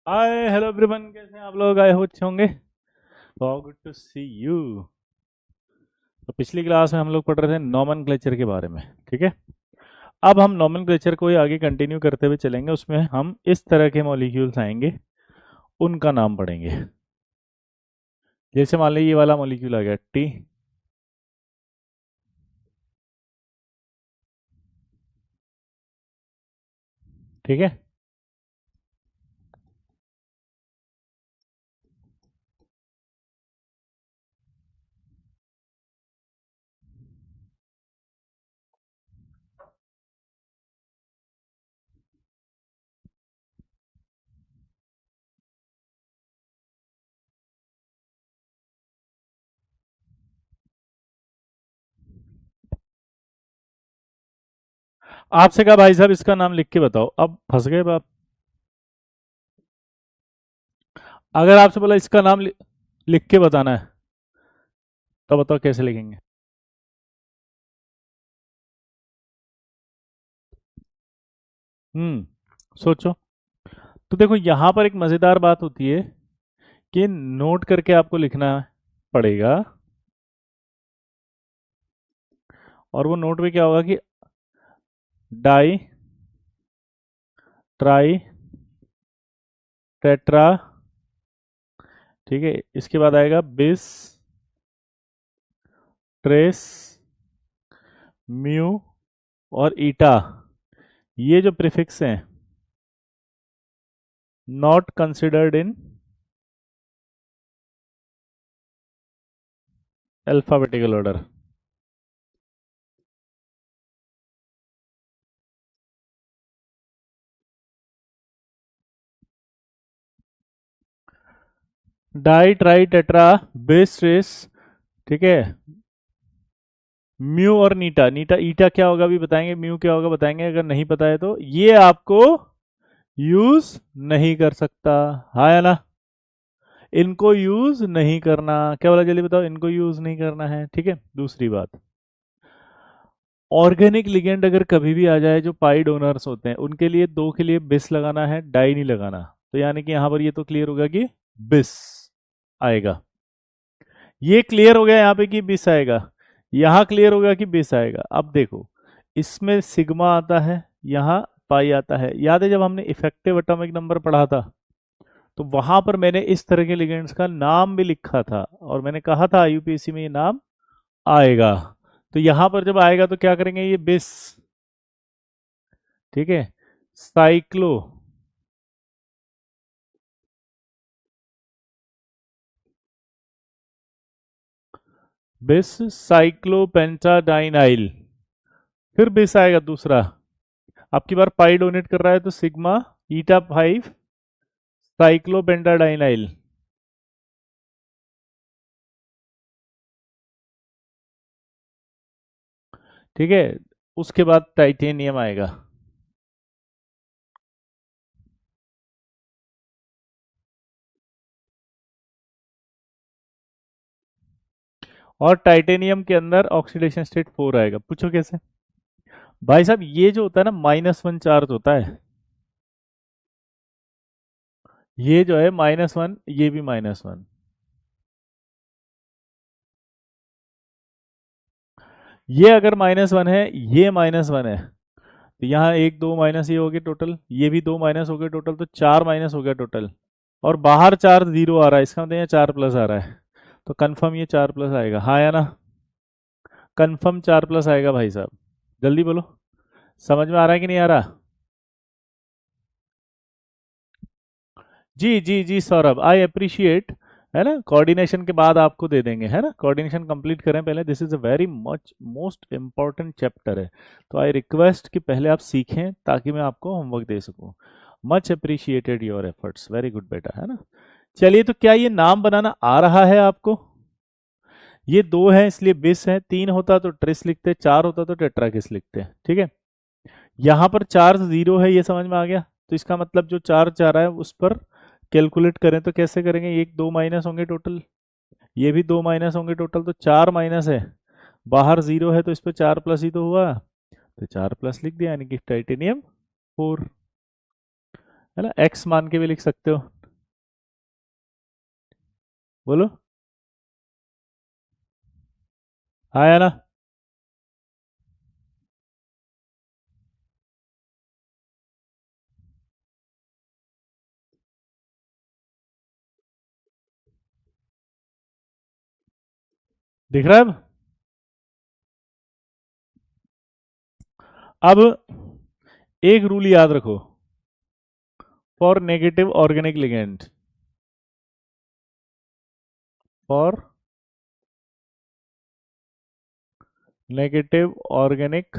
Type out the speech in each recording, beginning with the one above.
Hi hello everyone, कैसे हैं आप लोग? आए हो अच्छे होंगे। Good to see you. तो पिछली क्लास में हम लोग पढ़ रहे थे नॉमेनक्लेचर के बारे में, ठीक है। अब हम नॉमेनक्लेचर को ही आगे कंटिन्यू करते हुए चलेंगे। उसमें हम इस तरह के मॉलिक्यूल्स आएंगे, उनका नाम पढ़ेंगे। जैसे मान लीजिए ये वाला मॉलिक्यूल आ गया टी, ठीक है। आपसे कहा भाई साहब इसका नाम लिख के बताओ, अब फंस गए आप। अगर आपसे बोला इसका नाम लिख के बताना है, तो बताओ कैसे लिखेंगे। सोचो। तो देखो यहाँ पर एक मज़ेदार बात होती है कि नोट करके आपको लिखना पड़ेगा। और वो नोट में क्या होगा कि डाई ट्राई टेट्रा, ठीक है। इसके बाद आएगा बिस ट्रेस म्यू और ईटा। ये जो प्रीफिक्स हैं, not considered in alphabetical order. Di tri tetra बिस ट्रेस, ठीक है। म्यू और नीटा, नीटा ईटा क्या होगा अभी बताएंगे, म्यू क्या होगा बताएंगे। अगर नहीं पता है तो ये आपको यूज नहीं कर सकता, हाँ या ना। इनको यूज नहीं करना, क्या बोला जल्दी बताओ, इनको यूज नहीं करना है, ठीक है। दूसरी बात, ऑर्गेनिक लिगेंड अगर कभी भी आ जाए, जो पाई डोनर्स होते हैं उनके लिए दो के लिए बिस लगाना है, डाई नहीं लगाना। तो यानी कि यहां पर ये तो क्लियर होगा कि बिस आएगा। ये क्लियर हो गया यहाँ पे कि बिस आएगा, यहाँ क्लियर होगा कि बिस आएगा। अब देखो, इसमें सिग्मा आता है, यहाँ पाई आता है। याद है जब हमने इफेक्टिव एटॉमिक नंबर पढ़ा था, तो वहां पर मैंने इस तरह के लिगेंड्स का नाम भी लिखा था, और मैंने कहा था यूपीएससी में ये नाम आएगा। तो यहां पर जब आएगा तो क्या करेंगे, ये बिस, ठीक है। साइक्लो बिस साइक्लोपेंटाडाइनाइल, फिर बिस आएगा दूसरा। आपकी बार पाई डोनेट कर रहा है तो सिग्मा ईटा 5 साइक्लोपेंटाडाइनाइल, ठीक है। उसके बाद टाइटेनियम आएगा। और टाइटेनियम के अंदर ऑक्सीडेशन स्टेट 4 आएगा। पूछो कैसे। भाई साहब ये जो होता है ना, -1 चार्ज होता है, ये जो है -1, ये भी -1। ये अगर -1 है, ये -1 है, तो यहाँ एक दो माइनस ये हो गए टोटल, ये भी दो माइनस हो गए टोटल, तो चार माइनस हो गया टोटल। और बाहर चार जीरो आ रहा है, इसका मतलब यहाँ चार प्लस आ रहा है। तो कंफर्म ये चार प्लस आएगा, हाँ या ना। कंफर्म चार प्लस आएगा भाई साहब, जल्दी बोलो। समझ में आ रहा है कि नहीं आ रहा? जी जी जी सौरभ, आई अप्रिशिएट। है ना, कोऑर्डिनेशन के बाद आपको दे देंगे, है ना। कोऑर्डिनेशन कंप्लीट करें पहले, this is a very much most important chapter है। तो आई रिक्वेस्ट कि पहले आप सीखें ताकि मैं आपको होमवर्क दे सकूं। Much appreciated your efforts, very good बेटा, है ना। चलिए, तो क्या ये नाम बनाना आ रहा है आपको? ये दो है इसलिए बिस है, तीन होता तो ट्रिस लिखते, चार होता तो टेट्राकिस लिखते, ठीक है। यहाँ पर चार्ज जीरो है, ये समझ में आ गया। तो इसका मतलब जो चार्ज जा रहा है उस पर कैलकुलेट करें तो कैसे करेंगे, एक दो माइनस होंगे टोटल, ये भी दो माइनस होंगे टोटल, तो चार माइनस है, बाहर जीरो है, तो इस पर चार प्लस ही तो हुआ, तो चार प्लस लिख दिया, यानी कि टाइटेनियम 4। है ना, एक्स मान के भी लिख सकते हो। बोलो हाँ या ना। दिख रहा है अब एक रूल याद रखो for negative organic ligand. For negative organic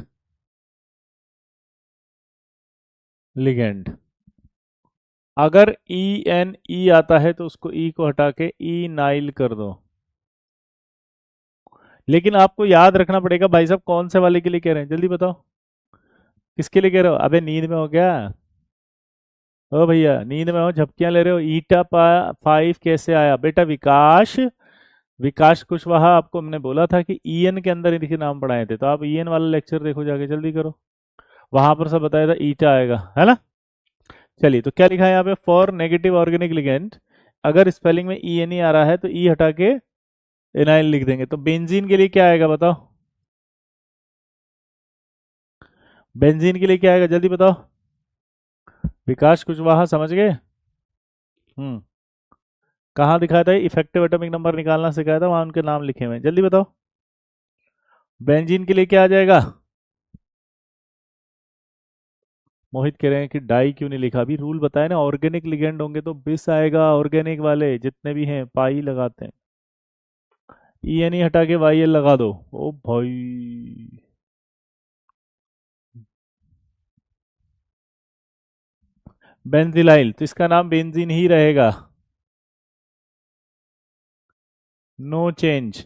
ligand, अगर ई एन ई आता है तो उसको ई को हटा के ई नाइल कर दो। लेकिन आपको याद रखना पड़ेगा भाई साहब कौन से वाले के लिए कह रहे हैं, जल्दी बताओ किसके लिए कह रहे हो। अबे नींद में हो क्या? ओ भैया नींद में हो, झपकियां ले रहे हो। ईटा पा 5 कैसे आया बेटा? विकास, विकास कुशवाहा, आपको हमने बोला था कि ईएन के अंदर इनके नाम पढ़ाए थे, तो आप ईएन वाला लेक्चर देखो जाके, जल्दी करो। वहां पर सब बताया था ईटा आएगा, है ना। चलिए तो क्या लिखा है यहाँ पे, फॉर नेगेटिव ऑर्गेनिक लिगेंड, अगर स्पेलिंग में ई एन ई आ रहा है तो ई हटा के एनाइल लिख देंगे। तो बेंजीन के लिए क्या आएगा बताओ, बेंजीन के लिए क्या आएगा जल्दी बताओ। विकास कुशवाहा समझ गए? हम्म, कहाँ दिखाया था, इफेक्टिव एटॉमिक नंबर निकालना सिखाया था, वहां उनके नाम लिखे हुए हैं, जल्दी बताओ। बेंजीन के लिए क्या आ जाएगा? मोहित कह रहे हैं कि डाई क्यों नहीं लिखा, अभी रूल बताए ना, ऑर्गेनिक लिगेंड होंगे तो बिस आएगा, ऑर्गेनिक वाले जितने भी हैं पाई लगाते हैं। ई एन ई हटा के वाई एल लगा दो। ओ भाई बेंजिलाइल, तो इसका नाम बेंजीन ही रहेगा, no change.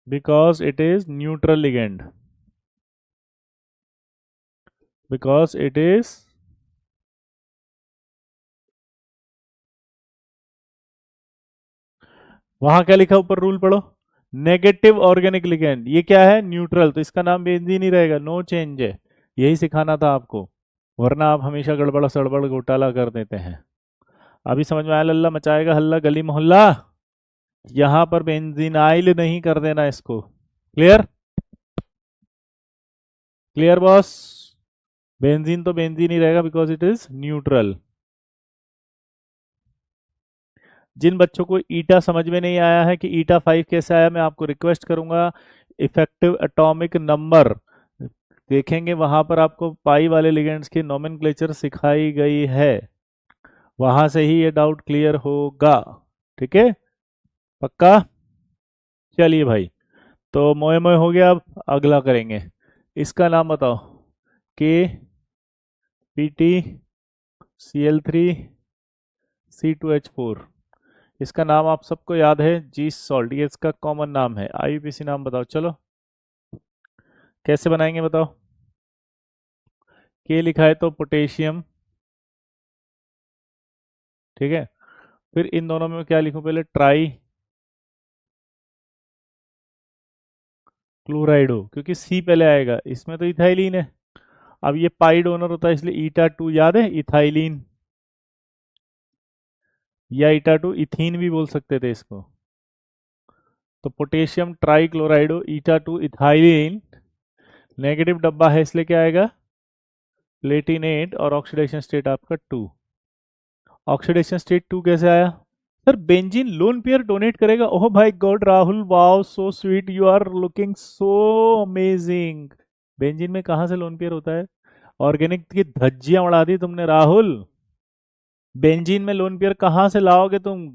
Because it is neutral ligand, because it is, वहां क्या लिखा ऊपर रूल पढ़ो, नेगेटिव ऑर्गेनिक लिगेंड, ये क्या है न्यूट्रल, तो इसका नाम बेंजीन ही रहेगा, नो चेंज है। यही सिखाना था आपको, वरना आप हमेशा गड़बड़ सड़बड़ घोटाला कर देते हैं। अभी समझ में आया, लल्ला मचाएगा हल्ला गली मोहल्ला। यहां पर बेंजीनाइल नहीं कर देना इसको, क्लियर? Clear boss? बेंजीन तो बेंजीन ही रहेगा बिकॉज इट इज न्यूट्रल। जिन बच्चों को ईटा समझ में नहीं आया है कि ईटा 5 कैसे आया, मैं आपको रिक्वेस्ट करूंगा इफेक्टिव एटॉमिक नंबर देखेंगे, वहां पर आपको पाई वाले लिगेंड्स की नोमेनक्लेचर सिखाई गई है, वहां से ही ये डाउट क्लियर होगा, ठीक है? पक्का? चलिए भाई, तो मोए मोए हो गया, अब अगला करेंगे। इसका नाम बताओ, के पी टी CL3 C2H4, इसका नाम आप सबको याद है, जी सॉल्ट, ये इसका कॉमन नाम है। IUPAC नाम बताओ चलो, कैसे बनाएंगे बताओ। के लिखा है तो पोटेशियम, ठीक है। फिर इन दोनों में क्या लिखूं, पहले ट्राई क्लोराइडो, क्योंकि सी पहले आएगा, इसमें तो इथाइलिन है। अब ये पाई डोनर होता है इसलिए ईटा 2 याद है, इथाइलिन, या ईटा 2 इथीन भी बोल सकते थे इसको। तो पोटेशियम ट्राई क्लोराइडो ईटा 2 इथाइलिन, नेगेटिव डब्बा है इसलिए क्या आएगा, प्लेटिनेट, और ऑक्सीडेशन स्टेट आपका 2। ऑक्सीडेशन स्टेट 2 कैसे आया sir? Benzene lone pair donate करेगा, ओह भाई god Rahul, wow so sweet, you are looking so amazing. Benzene में कहां से लोन पेयर होता है? ऑर्गेनिक की धज्जियां उड़ा दी तुमने राहुल, बेंजीन में लोन पेयर कहां से लाओगे तुम?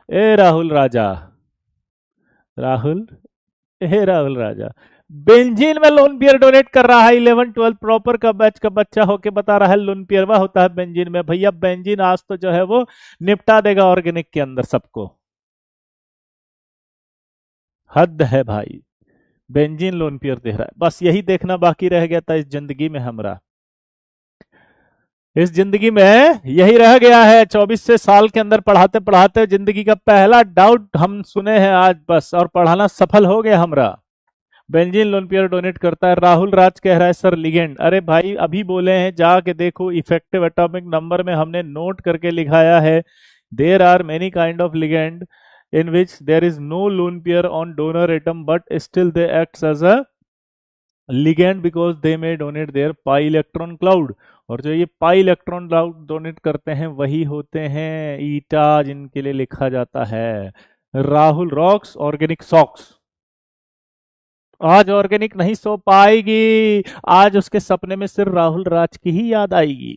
ए राहुल राजा, राहुल, ए राहुल राजा, बेंजीन में लोन पियर डोनेट कर रहा है, 11 12 प्रॉपर का बैच का बच्चा होके बता रहा है लोन पियर वह होता है बेंजीन में। भैया बेंजीन आज तो जो है वो निपटा देगा ऑर्गेनिक के अंदर सबको, हद है भाई। बेंजीन लोन पियर दे रहा है, बस यही देखना बाकी रह गया था इस जिंदगी में हमरा, इस जिंदगी में यही रह गया है। 24 से साल के अंदर पढ़ाते पढ़ाते जिंदगी का पहला डाउट हम सुने हैं आज बस, और पढ़ाना सफल हो गया हमरा। बेंजीन लोन पेयर डोनेट करता है। राहुल राज कह रहा है सर लिगेंड। अरे भाई अभी बोले हैं, जाके देखो इफेक्टिव एटॉमिक नंबर में हमने नोट करके लिखाया है, there are many kind of ligand in which there is no lone pair on donor atom but still they acts as a ligand because they may donate their pi electron cloud। और जो ये pi electron cloud donate करते हैं वही होते हैं ईटा, जिनके लिए लिखा जाता है राहुल रॉक्स ऑर्गेनिक सॉक्स। आज ऑर्गेनिक नहीं सो पाएगी, आज उसके सपने में सिर्फ राहुल राज की ही याद आएगी।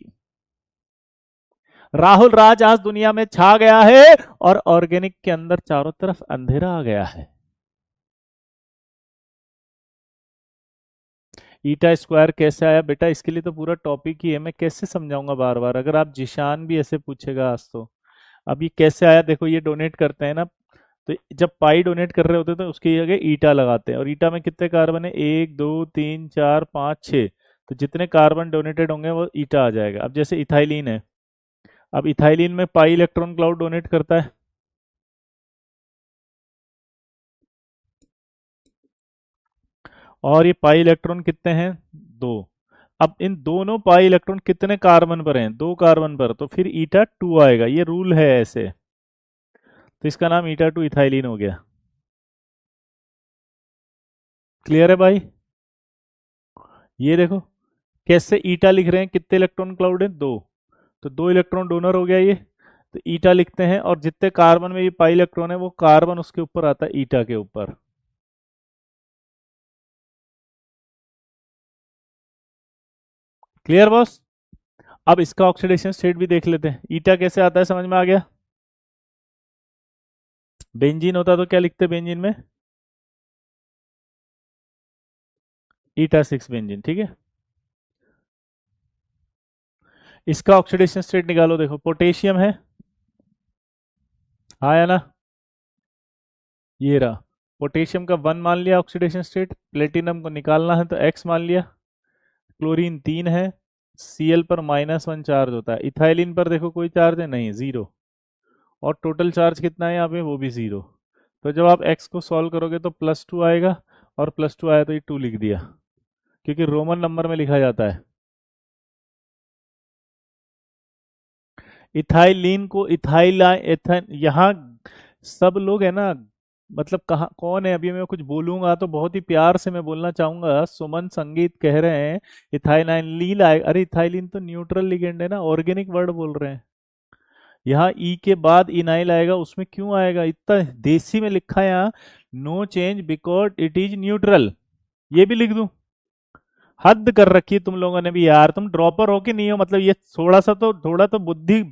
राहुल राज आज दुनिया में छा गया है और ऑर्गेनिक के अंदर चारों तरफ अंधेरा आ गया है। ईटा स्क्वायर कैसे आया बेटा, इसके लिए तो पूरा टॉपिक ही है, मैं कैसे समझाऊंगा बार बार, अगर आप जिशान भी ऐसे पूछेगा आज तो। अब ये कैसे आया, देखो ये डोनेट करते हैं ना, तो जब पाई डोनेट कर रहे होते हैं तो उसके आगे ईटा लगाते हैं, और ईटा में कितने कार्बन है, 1 2 3 4 5 6, तो जितने कार्बन डोनेटेड होंगे वो ईटा आ जाएगा। अब जैसे इथाइलिन है, अब इथाइलिन में पाई इलेक्ट्रॉन क्लाउड डोनेट करता है, और ये पाई इलेक्ट्रॉन कितने हैं, 2। अब इन दोनों पाई इलेक्ट्रॉन कितने कार्बन पर हैं, 2 कार्बन पर, तो फिर ईटा 2 आएगा, ये रूल है ऐसे, तो इसका नाम ईटा 2 इथाइलिन हो गया। क्लियर है भाई। ये देखो कैसे ईटा लिख रहे हैं, कितने इलेक्ट्रॉन क्लाउड है, 2, तो 2 इलेक्ट्रॉन डोनर हो गया ये, तो ईटा लिखते हैं, और जितने कार्बन में ये पाई इलेक्ट्रॉन है वो कार्बन उसके ऊपर आता है ईटा के ऊपर। Clear boss. अब इसका ऑक्सीडेशन स्टेट भी देख लेते हैं, ईटा कैसे आता है समझ में आ गया। बेंजीन होता तो क्या लिखते बेंजीन में, ईटा 6 बेंजीन, ठीक है। इसका ऑक्सीडेशन स्टेट निकालो, देखो पोटेशियम है, आया ना, ये रहा पोटेशियम का 1 मान लिया ऑक्सीडेशन स्टेट, प्लेटिनम को निकालना है तो x मान लिया, क्लोरीन 3 है, Cl पर -1 चार्ज होता है, इथाइलिन पर देखो कोई चार्ज है नहीं, जीरो, और टोटल चार्ज कितना है यहाँ पे, वो भी जीरो। तो जब आप x को सॉल्व करोगे तो +2 आएगा, और +2 आया तो ये 2 लिख दिया, क्योंकि रोमन नंबर में लिखा जाता है। इथाइलिन को इथाइला एथन, यहाँ सब लोग है ना, मतलब कहाँ कौन है, अभी मैं कुछ बोलूंगा तो बहुत ही प्यार से मैं बोलना चाहूंगा। सुमन संगीत कह रहे हैं इथाइलाइन लील आए, अरे इथाइलिन तो न्यूट्रल लिगेंड है ना, ऑर्गेनिक वर्ड बोल रहे हैं। यहाँ ई के बाद इनाइल आएगा, उसमें क्यों आएगा, इतना देसी में लिखा है यहाँ, no change because it is neutral, ये भी लिख दूं। हद कर रखी है तुम लोगों ने भी यार, तुम ड्रॉपर हो कि नहीं हो, मतलब ये थोड़ा तो बुद्धि।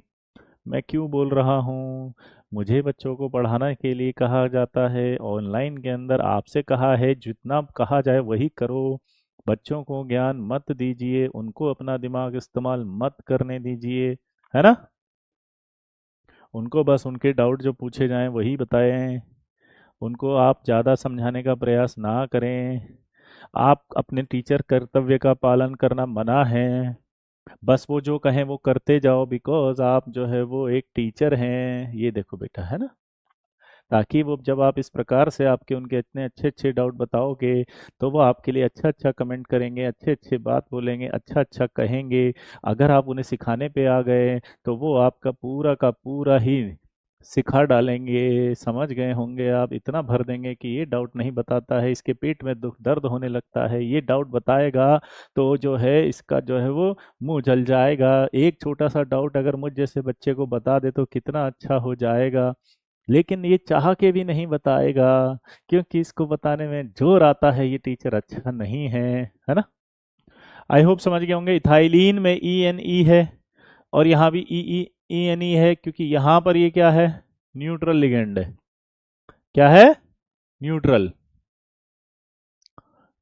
मैं क्यों बोल रहा हूँ, मुझे बच्चों को पढ़ाने के लिए कहा जाता है, ऑनलाइन के अंदर आपसे कहा है जितना कहा जाए वही करो, बच्चों को ज्ञान मत दीजिए, उनको अपना दिमाग इस्तेमाल मत करने दीजिए, है ना। उनको बस उनके डाउट जो पूछे जाएं वही बताएं, उनको आप ज़्यादा समझाने का प्रयास ना करें। आप अपने टीचर कर्तव्य का पालन करना मना है, बस वो जो कहें वो करते जाओ, बिकॉज आप जो है वो एक टीचर हैं, ये देखो बेटा, है ना। ताकि वो जब आप इस प्रकार से आपके उनके इतने अच्छे अच्छे डाउट बताओगे, तो वो आपके लिए अच्छा अच्छा कमेंट करेंगे, अच्छे अच्छे बात बोलेंगे, अच्छा अच्छा कहेंगे। अगर आप उन्हें सिखाने पे आ गए तो वो आपका पूरा का पूरा ही सिखा डालेंगे, समझ गए होंगे आप, इतना भर देंगे कि ये डाउट नहीं बताता है, इसके पेट में दुख दर्द होने लगता है, ये डाउट बताएगा तो जो है इसका जो है वो मुंह जल जाएगा। एक छोटा सा डाउट अगर मुझ जैसे बच्चे को बता दे तो कितना अच्छा हो जाएगा, लेकिन ये चाह के भी नहीं बताएगा, क्योंकि इसको बताने में जोर आता है, ये टीचर अच्छा नहीं है ना। आई होप समझ गए होंगे, इथाइलिन में ई एन ई है, और यहाँ भी ई ई ई एन ई है, क्योंकि यहाँ पर ये क्या है, न्यूट्रल लिगेंड है, क्या है, न्यूट्रल।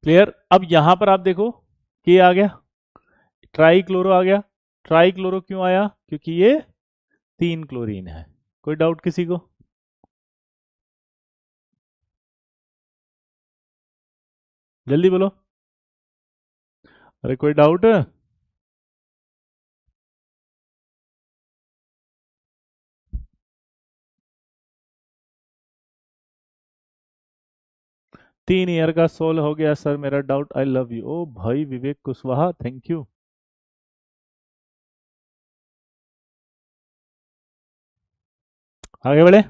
क्लियर। अब यहाँ पर आप देखो कि आ गया, ट्राई क्लोरो आ गया, ट्राई क्लोरो क्यों आया, क्योंकि ये 3 क्लोरीन है। कोई डाउट किसी को, जल्दी बोलो, अरे कोई डाउट। 3 ईयर का सोल्व हो गया सर मेरा डाउट, आई लव यू। ओ भाई विवेक कुशवाहा, थैंक यू। आगे बढ़े।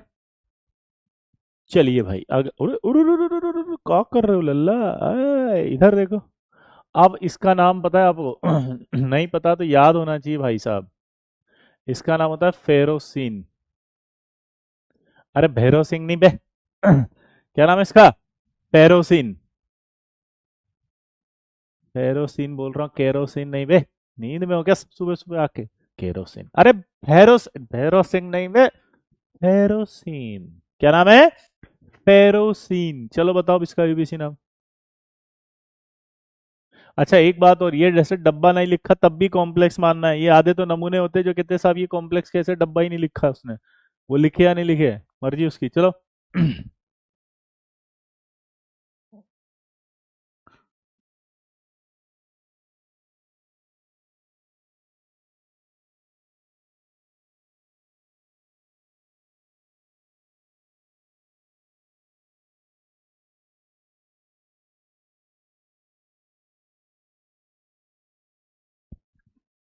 चलिए भाई आगे। उड़ उड़ उड़ उड़ उड़ उड़ उड़, क्या कर रहे हो लल्ला? इधर देखो। अब इसका नाम पता है आपको? नहीं पता तो याद होना चाहिए भाई साहब। इसका नाम होता है फेरोसिन। अरे भैरव सिंह नहीं बे। क्या नाम है इसका? पेरोसिन। फेरोसिन बोल रहा हूँ, केरोसिन नहीं बे। नींद में हो क्या सुबह सुबह आके? केरोसिन, अरे भैरोस भैरव सिंह नहीं बे। फेरोसिन। क्या नाम है? फेरोसिन। चलो बताओ इसका यूबीसी नाम। अच्छा एक बात और, ये जैसे डब्बा नहीं लिखा तब भी कॉम्प्लेक्स मानना है? ये आधे तो नमूने होते हैं जो कहते हैं साहब ये कॉम्प्लेक्स कैसे, डब्बा ही नहीं लिखा उसने। वो लिखे या नहीं लिखे, मर्जी उसकी। चलो।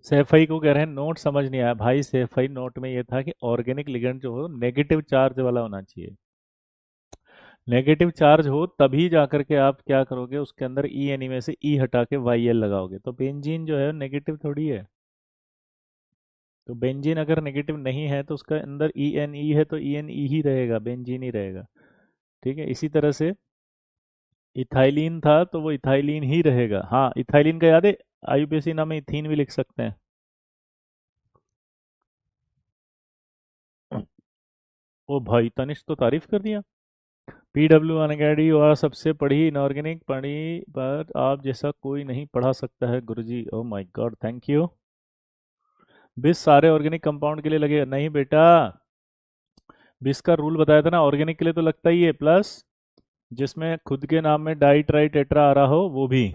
सैफई को कह रहे हैं नोट समझ नहीं आया भाई। सैफई नोट में ये था कि ऑर्गेनिक लिगेंड जो हो नेगेटिव चार्ज वाला होना चाहिए। नेगेटिव चार्ज हो तभी जाकर के आप क्या करोगे, उसके अंदर ई एन में से ई हटा के वाई एल लगाओगे। तो बेंजीन जो है नेगेटिव थोड़ी है। तो बेंजीन अगर नेगेटिव नहीं है तो उसका अंदर ई एन ई है, तो ई एन ई ही रहेगा, बेंजीन ही रहेगा। ठीक है, इसी तरह से इथाइलिन था तो वो इथाइलिन ही रहेगा। हाँ इथाइलिन का याद है, आईयूपीएसी नाम में इथीन भी लिख सकते हैं। ओ भाई तनिष्क तो तारीफ कर दिया। पीडब्ल्यू अनगैडी और सबसे पढ़ी इनऑर्गेनिक पढ़ी, पर आप जैसा कोई नहीं पढ़ा सकता है Guruji. Oh my God, thank you. 20 सारे ऑर्गेनिक कंपाउंड के लिए लगे नहीं बेटा। 20 का रूल बताया था ना, ऑर्गेनिक के लिए तो लगता ही है प्लस, जिसमें खुद के नाम में डाई ट्राई टेट्रा आ रहा हो वो भी।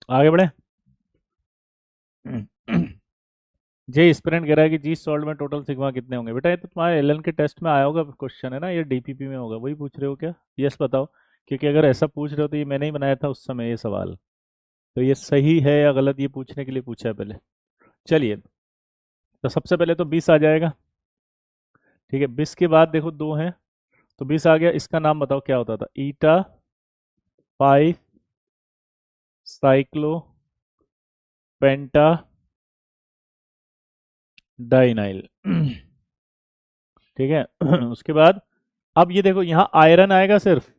आगे बढ़े। जे स्प्रेंट कह रहा है कि जी सॉल्ट में टोटल सिग्मा कितने होंगे। बेटा ये तो तुम्हारे एलन के टेस्ट में आया होगा क्वेश्चन है ना, ये डीपीपी में होगा, वही पूछ रहे हो क्या? यस बताओ। क्योंकि अगर ऐसा पूछ रहे हो तो ये मैंने ही बनाया था उस समय ये सवाल। तो ये सही है या गलत ये पूछने के लिए पूछा है पहले। चलिए, तो सबसे पहले तो 20 आ जाएगा। ठीक है, 20 के बाद देखो दो हैं, तो 20 आ गया। इसका नाम बताओ क्या होता था? ईटा 5 साइक्लो पेंटा डाइनाइल। ठीक है। उसके बाद अब ये देखो यहाँ आयरन आएगा सिर्फ,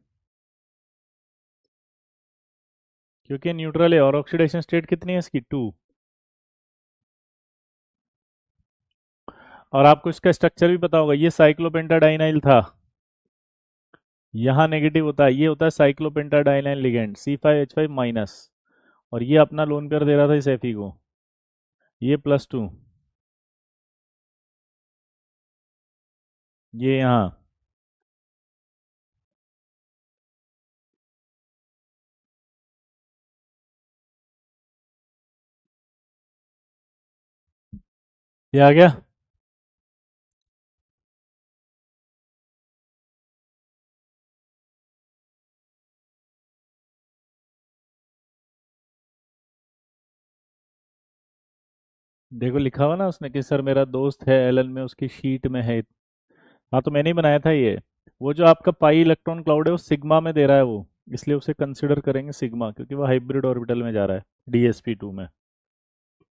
क्योंकि न्यूट्रल है। और ऑक्सीडेशन स्टेट कितनी है इसकी? 2। और आपको इसका स्ट्रक्चर भी पता होगा, ये साइक्लोपेंटाडाइनाइल था, यहाँ नेगेटिव होता है, ये होता है साइक्लोपेंटाडाइनाइल लिगेंड C5H5 माइनस। और ये अपना लोन पेयर दे रहा था इस Fe को, ये +2, ये यहाँ। ये आ गया। देखो लिखा हुआ ना उसने कि सर मेरा दोस्त है एलन में, उसकी शीट में है। हाँ तो मैंने ही बनाया था ये। वो जो आपका पाई इलेक्ट्रॉन क्लाउड है वो सिग्मा में दे रहा है वो, इसलिए उसे कंसिडर करेंगे सिग्मा, क्योंकि वो हाइब्रिड ऑर्बिटल में जा रहा है DsP2 में।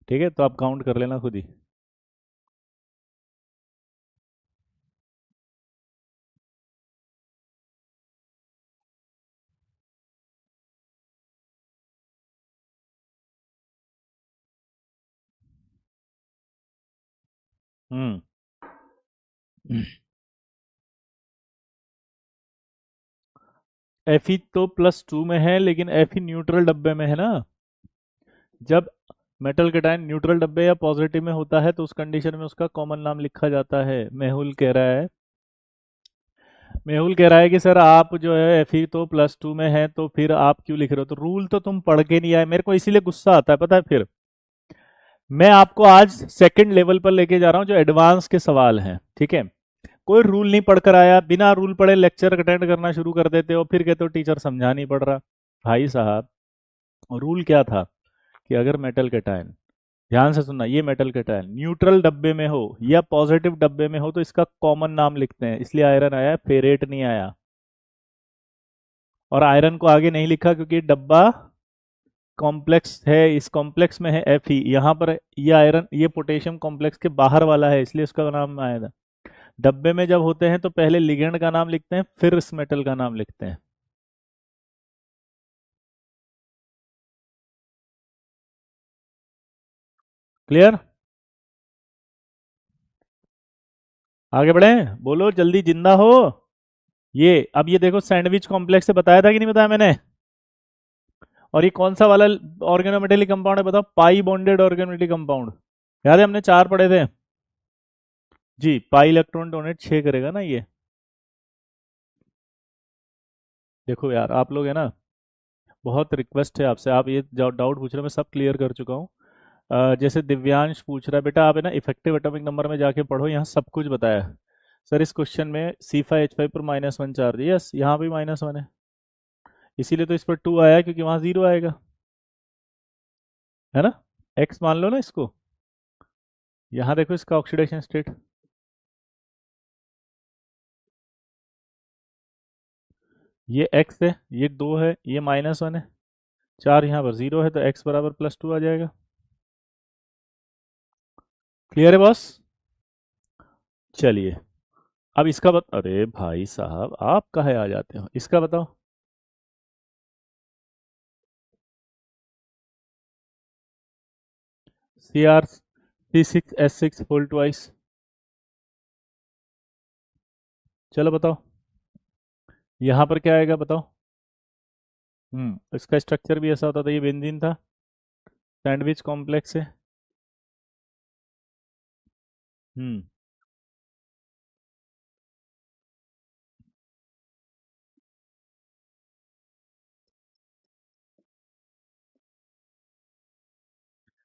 ठीक है, तो आप काउंट कर लेना खुद ही। हम्म। Fe तो +2 में है, लेकिन Fe न्यूट्रल डब्बे में है ना। जब मेटल कटायन न्यूट्रल डब्बे या पॉजिटिव में होता है तो उस कंडीशन में उसका कॉमन नाम लिखा जाता है। मेहुल कह रहा है मेहुल कह रहा है कि सर आप जो है एफई तो +2 में है, तो फिर आप क्यों लिख रहे हो? तो रूल तो तुम पढ़ के नहीं आए, मेरे को इसीलिए गुस्सा आता है, पता है। फिर मैं आपको आज सेकंड लेवल पर लेके जा रहा हूँ, जो एडवांस के सवाल हैं, ठीक है। कोई रूल नहीं पढ़कर आया, बिना रूल पढ़े लेक्चर अटेंड करना शुरू कर देते हो, फिर कहते हो टीचर समझा नहीं पड़ रहा। भाई साहब, रूल क्या था कि अगर मेटल कैटायन, ध्यान से सुनना, ये मेटल कैटायन न्यूट्रल डब्बे में हो या पॉजिटिव डब्बे में हो तो इसका कॉमन नाम लिखते हैं, इसलिए आयरन आया, फेरेट नहीं आया। और आयरन को आगे नहीं लिखा क्योंकि डब्बा कॉम्प्लेक्स है, इस कॉम्प्लेक्स में है Fe, यहाँ पर ये आयरन, ये पोटेशियम कॉम्प्लेक्स के बाहर वाला है, इसलिए उसका नाम आया था। डब्बे में जब होते हैं तो पहले लिगेंड का नाम लिखते हैं, फिर इस मेटल का नाम लिखते हैं। क्लियर? आगे बढ़े, बोलो जल्दी, जिंदा हो। ये अब ये देखो, सैंडविच कॉम्प्लेक्स से बताया था कि नहीं बताया मैंने? और ये कौन सा वाला ऑर्गेनोमेटेलिक कंपाउंड है बताओ? पाई बॉन्डेड ऑर्गेनोमेटेलिक कंपाउंड। याद है, हमने 4 पढ़े थे जी। पाई इलेक्ट्रॉन डोनेट 6 करेगा ना ये। देखो यार, आप लोग है ना, बहुत रिक्वेस्ट है आपसे, आप ये डाउट पूछ रहे हो, मैं सब क्लियर कर चुका हूँ। जैसे दिव्यांश पूछ रहा है, बेटा आप है ना इफेक्टिव एटॉमिक नंबर में जाके पढ़ो, यहाँ सब कुछ बताया है। सर इस क्वेश्चन में C5H5 पर -1 चार्ज, यस यहाँ भी -1 है, इसीलिए तो इस पर 2 आया, क्योंकि वहां 0 आएगा, है ना। x मान लो ना इसको। यहाँ देखो इसका ऑक्सीडेशन स्टेट, ये x है, ये 2 है, ये -1 है, 4 यहाँ पर 0 है, तो x बराबर +2 आ जाएगा। क्लियर है बॉस? चलिए, अब इसका अरे भाई साहब, आप कहे आ जाते हो, इसका बताओ। Cr(C6H6) whole twice. चलो बताओ, यहाँ पर क्या आएगा बताओ। इसका स्ट्रक्चर भी ऐसा होता था, ये बेंजीन था, सैंडविच कॉम्प्लेक्स है। हम्म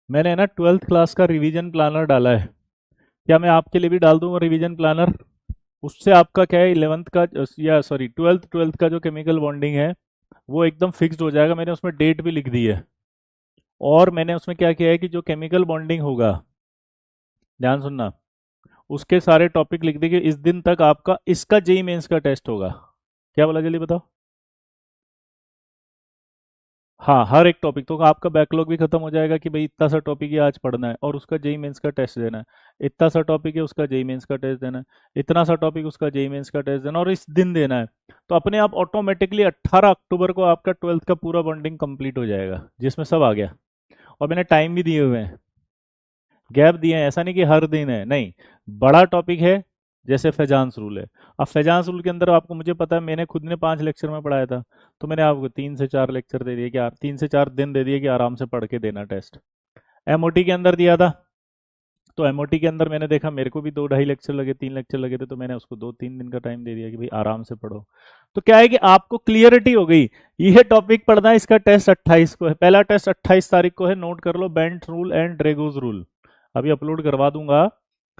मैंने है ना 12th क्लास का रिवीजन प्लानर डाला है, क्या मैं आपके लिए भी डाल दूँ वो रिवीजन प्लानर? उससे आपका क्या है, 11th का, या सॉरी 12th का जो केमिकल बॉन्डिंग है वो एकदम फिक्स्ड हो जाएगा। मैंने उसमें डेट भी लिख दी है, और मैंने उसमें क्या किया है कि जो केमिकल बॉन्डिंग होगा, ध्यान सुनना, उसके सारे टॉपिक लिख दिए कि इस दिन तक आपका इसका जेई मेंस का टेस्ट होगा। क्या बोला, जल्दी बताओ। हाँ, हर एक टॉपिक, तो आपका बैकलॉग भी खत्म हो जाएगा कि भाई इतना सा टॉपिक ही आज पढ़ना है और उसका जेई मेंस का टेस्ट देना है, इतना सा टॉपिक है उसका जेई मेंस का टेस्ट देना है, इतना सा टॉपिक उसका जेई मेंस का टेस्ट देना, और इस दिन देना है। तो अपने आप ऑटोमेटिकली 18 अक्टूबर को आपका 12th का पूरा बॉन्डिंग कंप्लीट हो जाएगा, जिसमें सब आ गया। और मैंने टाइम भी दिए हुए हैं, गैप दिए हैं, ऐसा नहीं कि हर दिन है, नहीं। बड़ा टॉपिक है, जैसे फैजांस रूल है। अब फैजांस रूल के अंदर आपको, मुझे पता है, मैंने खुद ने 5 लेक्चर में पढ़ाया था, तो मैंने आपको 3 से 4 लेक्चर दे दिए कि 3 से 4 दिन दे दिए कि आराम से पढ़ के देना टेस्ट। एमओटी के अंदर दिया था, तो एमओटी के अंदर मैंने देखा मेरे को भी 2 ढाई लेक्चर लगे, 3 लेक्चर लगे थे, तो मैंने उसको 2 3 दिन का टाइम दे दिया कि भाई आराम से पढ़ो। तो क्या है कि आपको क्लियरिटी हो गई, यह टॉपिक पढ़ना है, इसका टेस्ट 28 को है, पहला टेस्ट 28 तारीख को है, नोट कर लो, बेंट रूल एंड ड्रेगोज रूल। अभी अपलोड करवा दूंगा,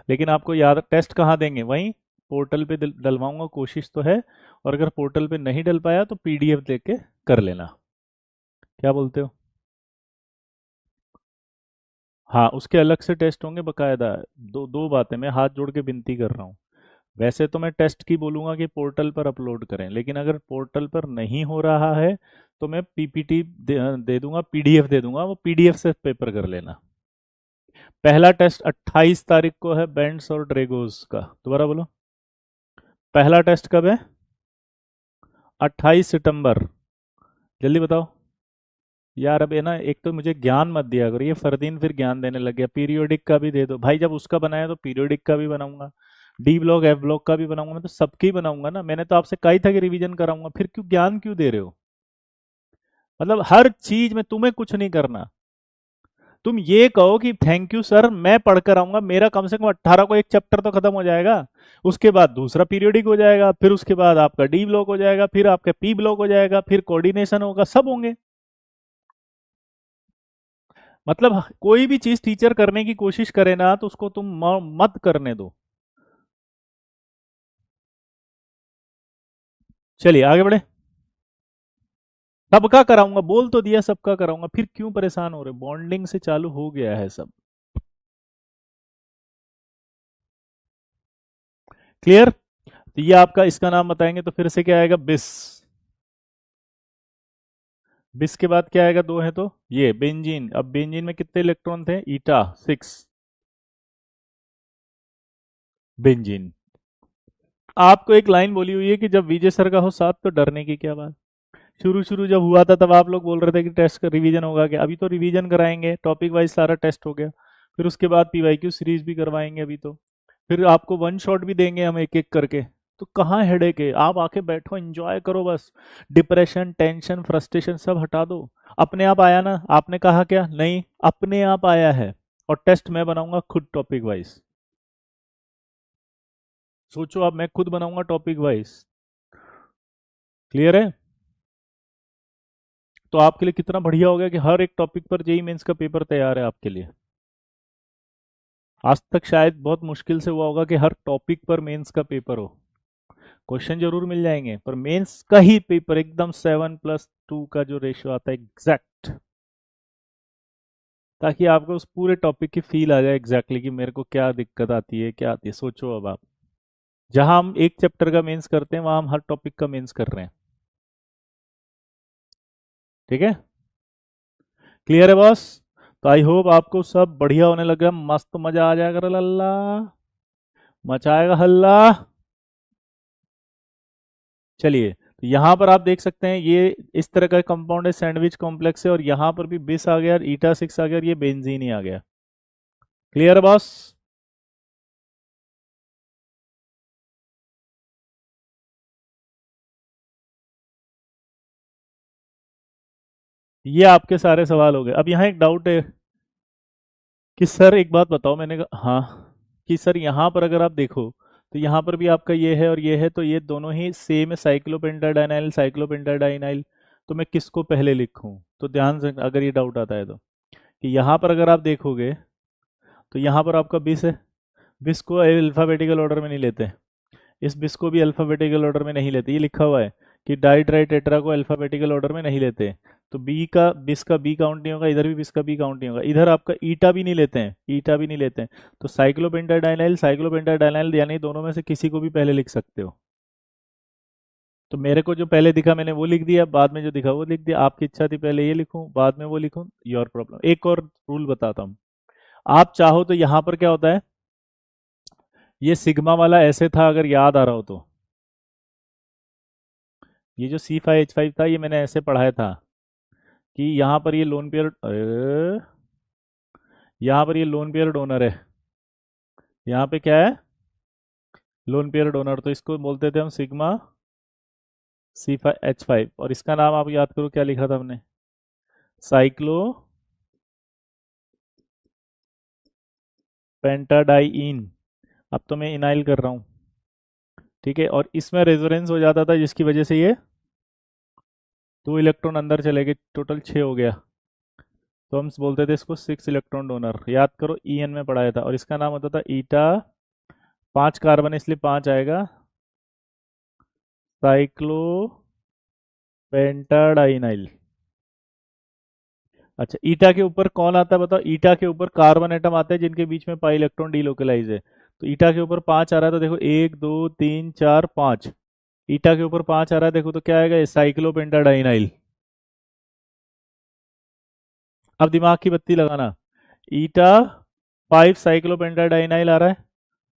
लेकिन आपको याद, टेस्ट कहाँ देंगे, वहीं पोर्टल पे डलवाऊंगा, कोशिश तो है। और अगर पोर्टल पे नहीं डल पाया तो पीडीएफ देख के कर लेना। क्या बोलते हो? हाँ, उसके अलग से टेस्ट होंगे बकायदा। दो दो बातें मैं हाथ जोड़ के विनती कर रहा हूँ। वैसे तो मैं टेस्ट की बोलूंगा कि पोर्टल पर अपलोड करें, लेकिन अगर पोर्टल पर नहीं हो रहा है तो मैं पीपीटी दे दूंगा, पीडीएफ दे दूंगा, वो पीडीएफ से पेपर कर लेना। पहला टेस्ट 28 तारीख को है, बेंड्स और ड्रेगोस का। दोबारा बोलो, पहला टेस्ट कब है? 28 सितंबर। जल्दी बताओ। यार अब है ना, एक तो मुझे ज्ञान मत दिया करो, ये फरदीन फिर ज्ञान देने लग गया। पीरियोडिक का भी दे दो भाई, जब उसका बनाया तो पीरियोडिक का भी बनाऊंगा, डी ब्लॉक एफ ब्लॉक का भी बनाऊंगा, मैं तो सबकी बनाऊंगा ना। मैंने तो आपसे कही था कि रिवीजन कराऊंगा, फिर क्यों ज्ञान क्यों दे रहे हो? मतलब हर चीज में तुम्हें कुछ नहीं करना, तुम ये कहो कि थैंक यू सर, मैं पढ़कर आऊंगा, मेरा कम से कम 18 को एक चैप्टर तो खत्म हो जाएगा, उसके बाद दूसरा पीरियोडिक हो जाएगा, फिर उसके बाद आपका डी ब्लॉक हो जाएगा, फिर आपका पी ब्लॉक हो जाएगा, फिर कोऑर्डिनेशन होगा, सब होंगे। मतलब कोई भी चीज टीचर करने की कोशिश करे ना तो उसको तुम मत करने दो। चलिए आगे बढ़े। सबका कराऊंगा, बोल तो दिया सबका कराऊंगा, फिर क्यों परेशान हो रहे? बॉन्डिंग से चालू हो गया है सब। क्लियर? तो ये आपका, इसका नाम बताएंगे तो फिर से क्या आएगा? बिस। बिस के बाद क्या आएगा? दो है तो ये बेंजीन। अब बेंजीन में कितने इलेक्ट्रॉन थे? ईटा 6। बेंजीन। आपको एक लाइन बोली हुई है कि जब विजय सर का हो साथ तो डरने की क्या बात। शुरू शुरू जब हुआ था तब आप लोग बोल रहे थे कि टेस्ट का रिवीजन होगा क्या? अभी तो रिवीजन कराएंगे, टॉपिक वाइज सारा टेस्ट हो गया, फिर उसके बाद पीवाईक्यू सीरीज भी करवाएंगे अभी तो, फिर आपको वन शॉट भी देंगे हम एक एक करके। तो कहाँ हेडेक है? आप आके बैठो, एंजॉय करो बस। डिप्रेशन, टेंशन, फ्रस्ट्रेशन सब हटा दो। अपने आप आया ना? आपने कहा क्या? नहीं, अपने आप आया है। और टेस्ट मैं बनाऊंगा खुद टॉपिक वाइज। सोचो आप, मैं खुद बनाऊंगा टॉपिक वाइज। क्लियर है? तो आपके लिए कितना बढ़िया हो गया कि हर एक टॉपिक पर जेई मेंस का पेपर तैयार है आपके लिए। आज तक शायद बहुत मुश्किल से हुआ होगा कि हर टॉपिक पर मेंस का पेपर हो। क्वेश्चन जरूर मिल जाएंगे पर मेंस का ही पेपर एकदम 7+2 का जो रेशियो आता है एग्जैक्ट, ताकि आपको उस पूरे टॉपिक की फील आ जाए एग्जैक्टली कि मेरे को क्या दिक्कत आती है, क्या आती है। सोचो अब आप, जहां हम एक चैप्टर का मेंस करते हैं वहां हम हर टॉपिक का मेंस कर रहे हैं। ठीक है? क्लियर है बॉस? तो आई होप आपको सब बढ़िया होने लगा, मस्त मजा आ जाएगा, लल्ला मचाएगा हल्ला। चलिए, तो यहाँ पर आप देख सकते हैं ये इस तरह का कंपाउंड है, सैंडविच कॉम्प्लेक्स है, और यहाँ पर भी बिस आ गया, ईटा 6 आ गया, और ये बेंजीन ही आ गया। क्लियर है बॉस? ये आपके सारे सवाल हो गए। अब यहाँ एक डाउट है कि सर एक बात बताओ, मैंने कहा हाँ, कि सर यहाँ पर अगर आप देखो तो यहाँ पर भी आपका ये है और ये है, तो ये दोनों ही सेम है, साइक्लोपेंटाडाइनाइल साइक्लोपेंटाडाइनाइल। तो मैं किसको पहले लिखूं? तो ध्यान से अगर ये डाउट आता है तो, कि यहाँ पर अगर आप देखोगे तो यहाँ पर आपका बिस है, बिस को अल्फाबेटिकल ऑर्डर में नहीं लेते, इस बिस को भी अल्फाबेटिकल ऑर्डर में नहीं लेते, ये लिखा हुआ है कि डाइट्राइटेट्रा को अल्फाबेटिकल ऑर्डर में नहीं लेते। तो बी का, बिस का बी काउंट नहीं होगा, इधर भी बिस का बी काउंट नहीं होगा, इधर आपका ईटा भी नहीं लेते हैं, ईटा भी नहीं लेते हैं। तो साइक्लोपेंटाडाइनाइल साइक्लोपेंटाडाइनाइल यानी दोनों में से किसी को भी पहले लिख सकते हो। तो मेरे को जो पहले दिखा मैंने वो लिख दिया, बाद में जो दिखा वो लिख दिया। आपकी इच्छा थी पहले ये लिखूं बाद में वो लिखूं, योर प्रॉब्लम। एक और रूल बताता हूँ, आप चाहो तो यहाँ पर क्या होता है, ये सिग्मा वाला ऐसे था, अगर याद आ रहा हो तो, ये जो C5H5 था ये मैंने ऐसे पढ़ाया था कि यहाँ पर ये लोन पेयर, यहाँ पर ये लोन पेयर डोनर है, यहाँ पे क्या है? Lone pair donor. तो इसको बोलते थे हम सिग्मा C5H5, और इसका नाम आप याद करो क्या लिखा था हमने? साइक्लो पेंटाडाइइन। अब तो मैं इनाइल कर रहा हूँ। ठीक है, और इसमें रेजोनेंस हो जाता था जिसकी वजह से ये 2 इलेक्ट्रॉन अंदर चले गए, टोटल 6 हो गया। तो हम बोलते थे इसको 6 इलेक्ट्रॉन डोनर, याद करो EN में पढ़ाया था, और इसका नाम होता था ईटा। 5 कार्बन इसलिए 5 आएगा, साइक्लो पेंटाडाइनाइल। अच्छा, ईटा के ऊपर कौन आता है बताओ? ईटा के ऊपर कार्बन एटम आते हैं जिनके बीच में पाई इलेक्ट्रॉन डीलोकलाइज है। तो ईटा के ऊपर 5 आ रहा है, तो देखो 1 2 3 4 5, ईटा के ऊपर 5 आ रहा है, देखो तो क्या आएगा? साइक्लोपेंटाडाइनाइल। अब दिमाग की बत्ती लगाना, ईटा 5 साइक्लोपेंटाडाइनाइल आ रहा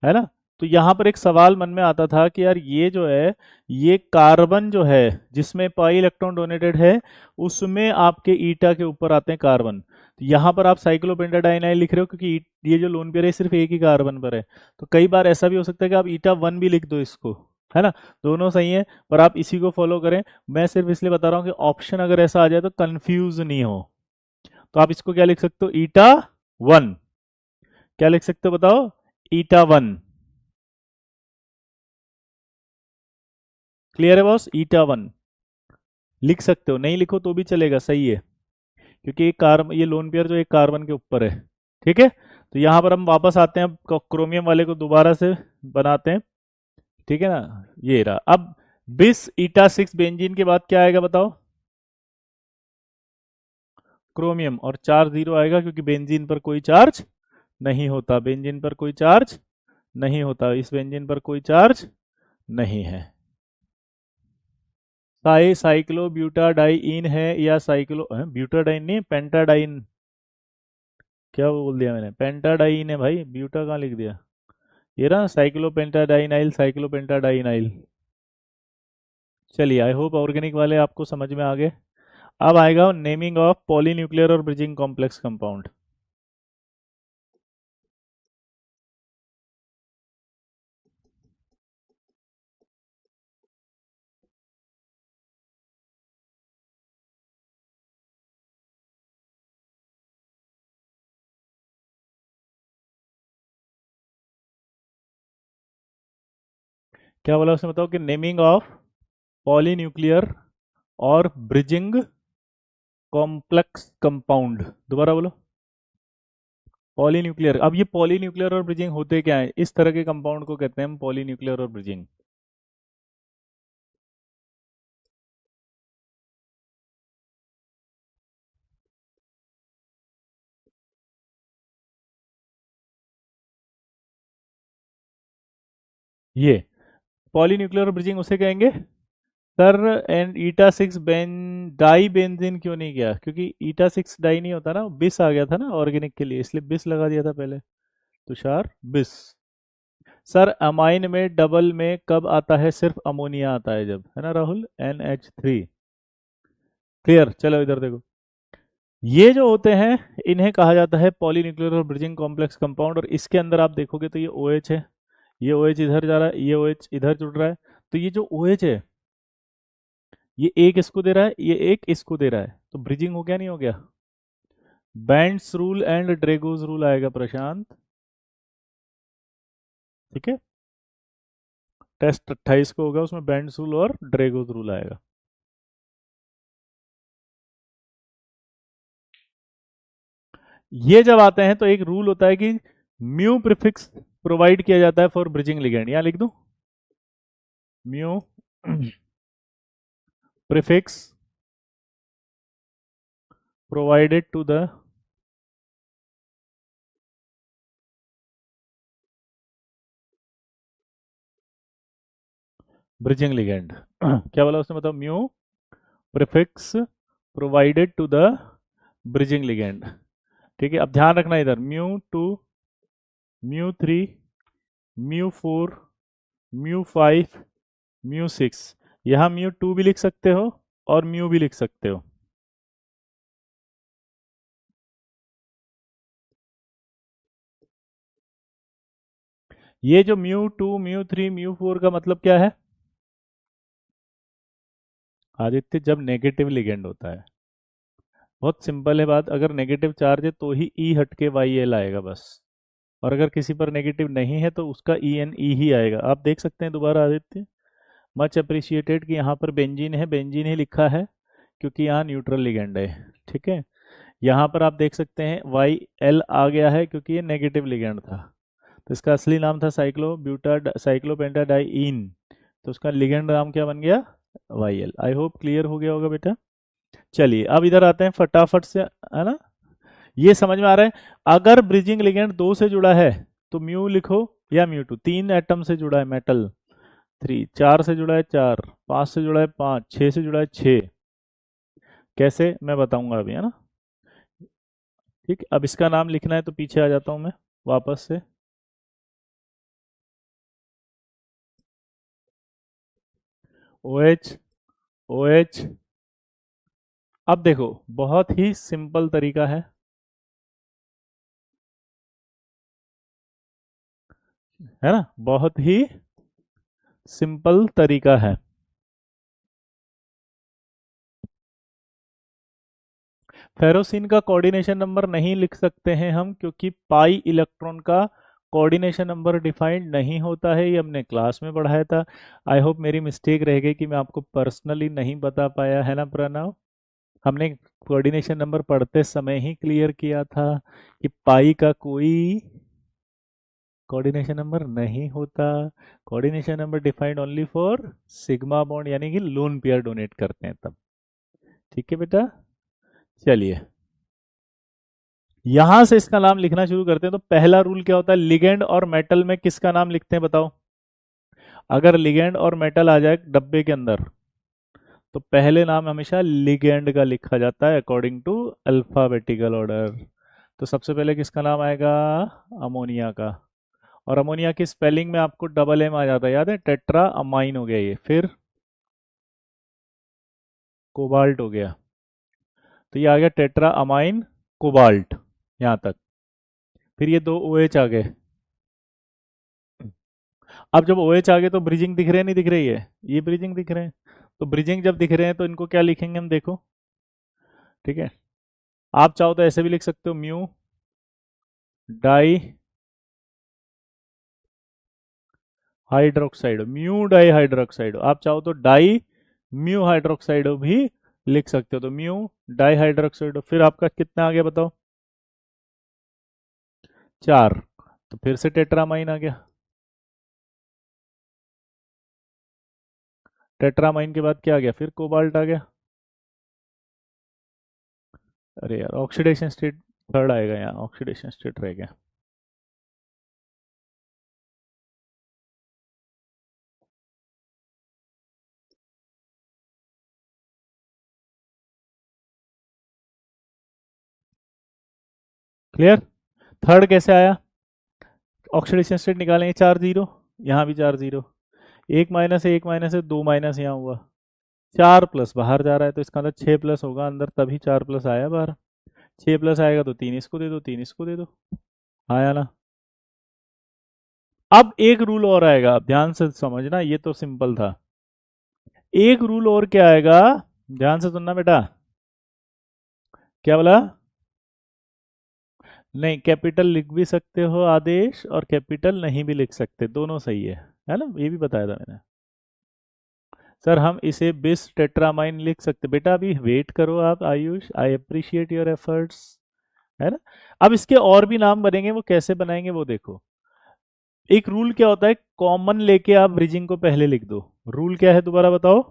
है ना? तो यहाँ पर एक सवाल मन में आता था कि यार ये जो है, ये कार्बन जो है जिसमें पाई इलेक्ट्रॉन डोनेटेड है, उसमें आपके ईटा के ऊपर आते हैं कार्बन। तो यहाँ पर आप साइक्लोपेंटाडाइनाइल लिख रहे हो क्योंकि ये जो लोन पेयर है सिर्फ एक ही कार्बन पर है। तो कई बार ऐसा भी हो सकता है कि आप ईटा 1 भी लिख दो इसको, है ना? दोनों सही है, पर आप इसी को फॉलो करें। मैं सिर्फ इसलिए बता रहा हूँ कि ऑप्शन अगर ऐसा आ जाए तो कंफ्यूज नहीं हो। तो आप इसको क्या लिख सकते हो, ईटा 1। क्या लिख सकते हो बताओ, ईटा 1। क्लियर है बॉस, ईटा 1 लिख सकते हो, नहीं लिखो तो भी चलेगा, सही है। क्योंकि एक कार्बन, ये लोन पेयर जो एक कार्बन के ऊपर है, ठीक है। तो यहां पर हम वापस आते हैं, क्रोमियम वाले को दोबारा से बनाते हैं, ठीक है ना। ये रहा। अब बिस ईटा 6 बेंजीन के बाद क्या आएगा बताओ, क्रोमियम, और चार्ज 0 आएगा क्योंकि बेंजीन पर कोई चार्ज नहीं होता, बेंजीन पर कोई चार्ज नहीं होता, इस बेंजीन पर कोई चार्ज नहीं है। साइक्लोब्यूटाडाइइन है या ब्यूटाडाइन नहीं, पेंटाडाइन। क्या बोल दिया मैंने, पेंटाडाइन है भाई, ब्यूटा कहाँ लिख दिया। ये रहा साइक्लोपेंटाडाइनाइल, साइक्लोपेंटाडाइनाइल। चलिए, आई होप ऑर्गेनिक वाले आपको समझ में आ गए। अब आएगा नेमिंग ऑफ पॉलीन्यूक्लियर और ब्रिजिंग कॉम्प्लेक्स कंपाउंड। क्या बोला उसने बताओ, कि नेमिंग ऑफ पॉलीन्यूक्लियर और ब्रिजिंग कॉम्प्लेक्स कंपाउंड। दोबारा बोलो, पॉलीन्यूक्लियर। अब ये पॉलीन्यूक्लियर और ब्रिजिंग होते क्या है, इस तरह के कंपाउंड को कहते हैं हम पॉलीन्यूक्लियर और ब्रिजिंग। ये पॉलीन्यूक्लियर और ब्रिजिंग उसे कहेंगे sir. And eta 6 di benzene क्यों नहीं किया, क्योंकि ईटा 6 डाई नहीं होता ना, बिस आ गया था ना ऑर्गेनिक के लिए, इसलिए बिस लगा दिया था पहले, तुषार बिस। सर अमाइन में डबल में कब आता है, सिर्फ अमोनिया आता है जब, है ना राहुल, NH3। क्लियर, चलो इधर देखो। ये जो होते हैं इन्हें कहा जाता है पॉलीन्यूक्लियर और ब्रिजिंग कॉम्प्लेक्स कंपाउंड, और इसके अंदर आप देखोगे तो ये OH है, ये OH इधर जा रहा है, ये OH इधर जुड़ रहा है। तो ये जो OH है, ये एक इसको दे रहा है, ये एक इसको दे रहा है, तो ब्रिजिंग हो गया नहीं हो गया। बैंड्स रूल एंड ड्रेगोज रूल आएगा प्रशांत, ठीक है। टेस्ट 28 को होगा, उसमें बैंड्स रूल और ड्रेगोज रूल आएगा। ये जब आते हैं तो एक रूल होता है कि म्यू प्रीफिक्स प्रोवाइड किया जाता है फॉर ब्रिजिंग लिगेंड। यहां लिख दूं, mu prefix provided to the bridging ligand. क्या बोला उसने बताओ, mu prefix provided to the bridging ligand, ठीक है। अब ध्यान रखना इधर, mu 2, mu 3, mu 4, mu 5, mu 6। यहाँ म्यू 2 भी लिख सकते हो और म्यू भी लिख सकते हो। ये जो म्यू 2, म्यू 3, म्यू 4 का मतलब क्या है आदित्य, जब नेगेटिव लिगेंड होता है। बहुत सिंपल है बात, अगर नेगेटिव चार्ज है तो ही ई हट के वाई एल आएगा बस, और अगर किसी पर नेगेटिव नहीं है तो उसका ई एन ई ही आएगा। आप देख सकते हैं दोबारा आदित्य, मच अप्रिशिएटेड कि यहाँ पर बेंजीन है, बेंजीन ही लिखा है क्योंकि यहाँ न्यूट्रल लिगेंड है, ठीक है। यहाँ पर आप देख सकते हैं वाई एल आ गया है क्योंकि ये नेगेटिव लिगेंड था, तो इसका असली नाम था साइक्लोपेंटाडाइइन, तो उसका लिगेंड नाम क्या बन गया, Y L. I hope clear हो गया होगा बेटा। चलिए अब इधर आते हैं फटाफट से, है ना। ये समझ में आ रहा है, अगर ब्रिजिंग लिगेंड 2 से जुड़ा है तो म्यू लिखो या म्यू 2। 3 एटम से जुड़ा है मेटल 3, 4 से जुड़ा है 4, 5 से जुड़ा है 5, 6 से जुड़ा है 6। कैसे मैं बताऊंगा अभी, है ना। ठीक, अब इसका नाम लिखना है तो पीछे आ जाता हूं मैं वापस से। OH, OH। अब देखो बहुत ही सिंपल तरीका है ना, बहुत ही सिंपल तरीका है। फेरोसिन का कोऑर्डिनेशन नंबर नहीं लिख सकते हैं हम, क्योंकि पाई इलेक्ट्रॉन का कोऑर्डिनेशन नंबर डिफाइंड नहीं होता है, ये हमने क्लास में पढ़ाया था। आई होप मेरी मिस्टेक रह गई कि मैं आपको पर्सनली नहीं बता पाया, है ना प्रणव? हमने कोऑर्डिनेशन नंबर पढ़ते समय ही क्लियर किया था कि पाई का कोई कोऑर्डिनेशन नंबर नहीं होता। Coordination number defined only for sigma bond, यानी कि लोन पेयर डोनेट करते हैं तब। ठीक है बेटा, चलिए यहां से इसका नाम लिखना शुरू करते हैं। तो पहला रूल क्या होता है, लिगेंड और मेटल में किसका नाम लिखते हैं बताओ? अगर लिगेंड और मेटल आ जाए डब्बे के अंदर, तो पहले नाम हमेशा लिगेंड का लिखा जाता है अकॉर्डिंग टू अल्फाबेटिकल ऑर्डर। तो सबसे पहले किसका नाम आएगा? अमोनिया का। और अमोनिया की स्पेलिंग में आपको डबल एम आ जाता है, याद है? टेट्रा अमाइन हो गया ये, फिर कोबाल्ट हो गया। तो ये आ गया टेट्रा अमाइन कोबाल्ट, यहां तक। फिर ये दो ओ एच आ गए। अब जब ओ एच आ गए तो ब्रिजिंग दिख रहे हैं, नहीं दिख रही है? ये ब्रिजिंग दिख रहे हैं। तो ब्रिजिंग जब दिख रहे हैं तो इनको क्या लिखेंगे हम, देखो। ठीक है, आप चाहो तो ऐसे भी लिख सकते हो, mu di hydroxide, mu di hydroxide. आप चाहो तो डाई म्यू हाइड्रोक्साइड भी लिख सकते हो। तो म्यू डाई हाइड्रोक्साइड, फिर आपका कितना आ गया बताओ? 4। तो फिर से टेट्रामाइन आ गया। टेट्रामाइन के बाद क्या आ गया? फिर कोबाल्ट आ गया। अरे यार, ऑक्सीडेशन स्टेट थर्ड आएगा, यहाँ ऑक्सीडेशन स्टेट रह गया। क्लियर? थर्ड कैसे आया? ऑक्सीडेशन स्टेट निकालेंगे, 4 जीरो, यहाँ भी 4 जीरो, एक माइनस है, एक माइनस है, दो माइनस यहाँ हुआ, 4 प्लस बाहर जा रहा है, तो इसका अंदर 6 प्लस होगा अंदर, तभी 4 प्लस आया बाहर। 6 प्लस आएगा तो 3 इसको दे दो, 3 इसको दे दो, आया ना? अब एक रूल और आएगा, ध्यान से समझना, ये तो सिंपल था। एक रूल और क्या आएगा, ध्यान से सुनना बेटा। क्या बोला? नहीं, कैपिटल लिख भी सकते हो आदेश, और कैपिटल नहीं भी लिख सकते, दोनों सही है ना? ये भी बताया था मैंने। सर हम इसे बिस टेट्रामाइन लिख सकते, बेटा अभी वेट करो आप Ayush, I appreciate your efforts, है ना? अब इसके और भी नाम बनेंगे, वो कैसे बनाएंगे वो देखो। एक रूल क्या होता है, कॉमन लेके आप ब्रिजिंग को पहले लिख दो। रूल क्या है दोबारा बताओ?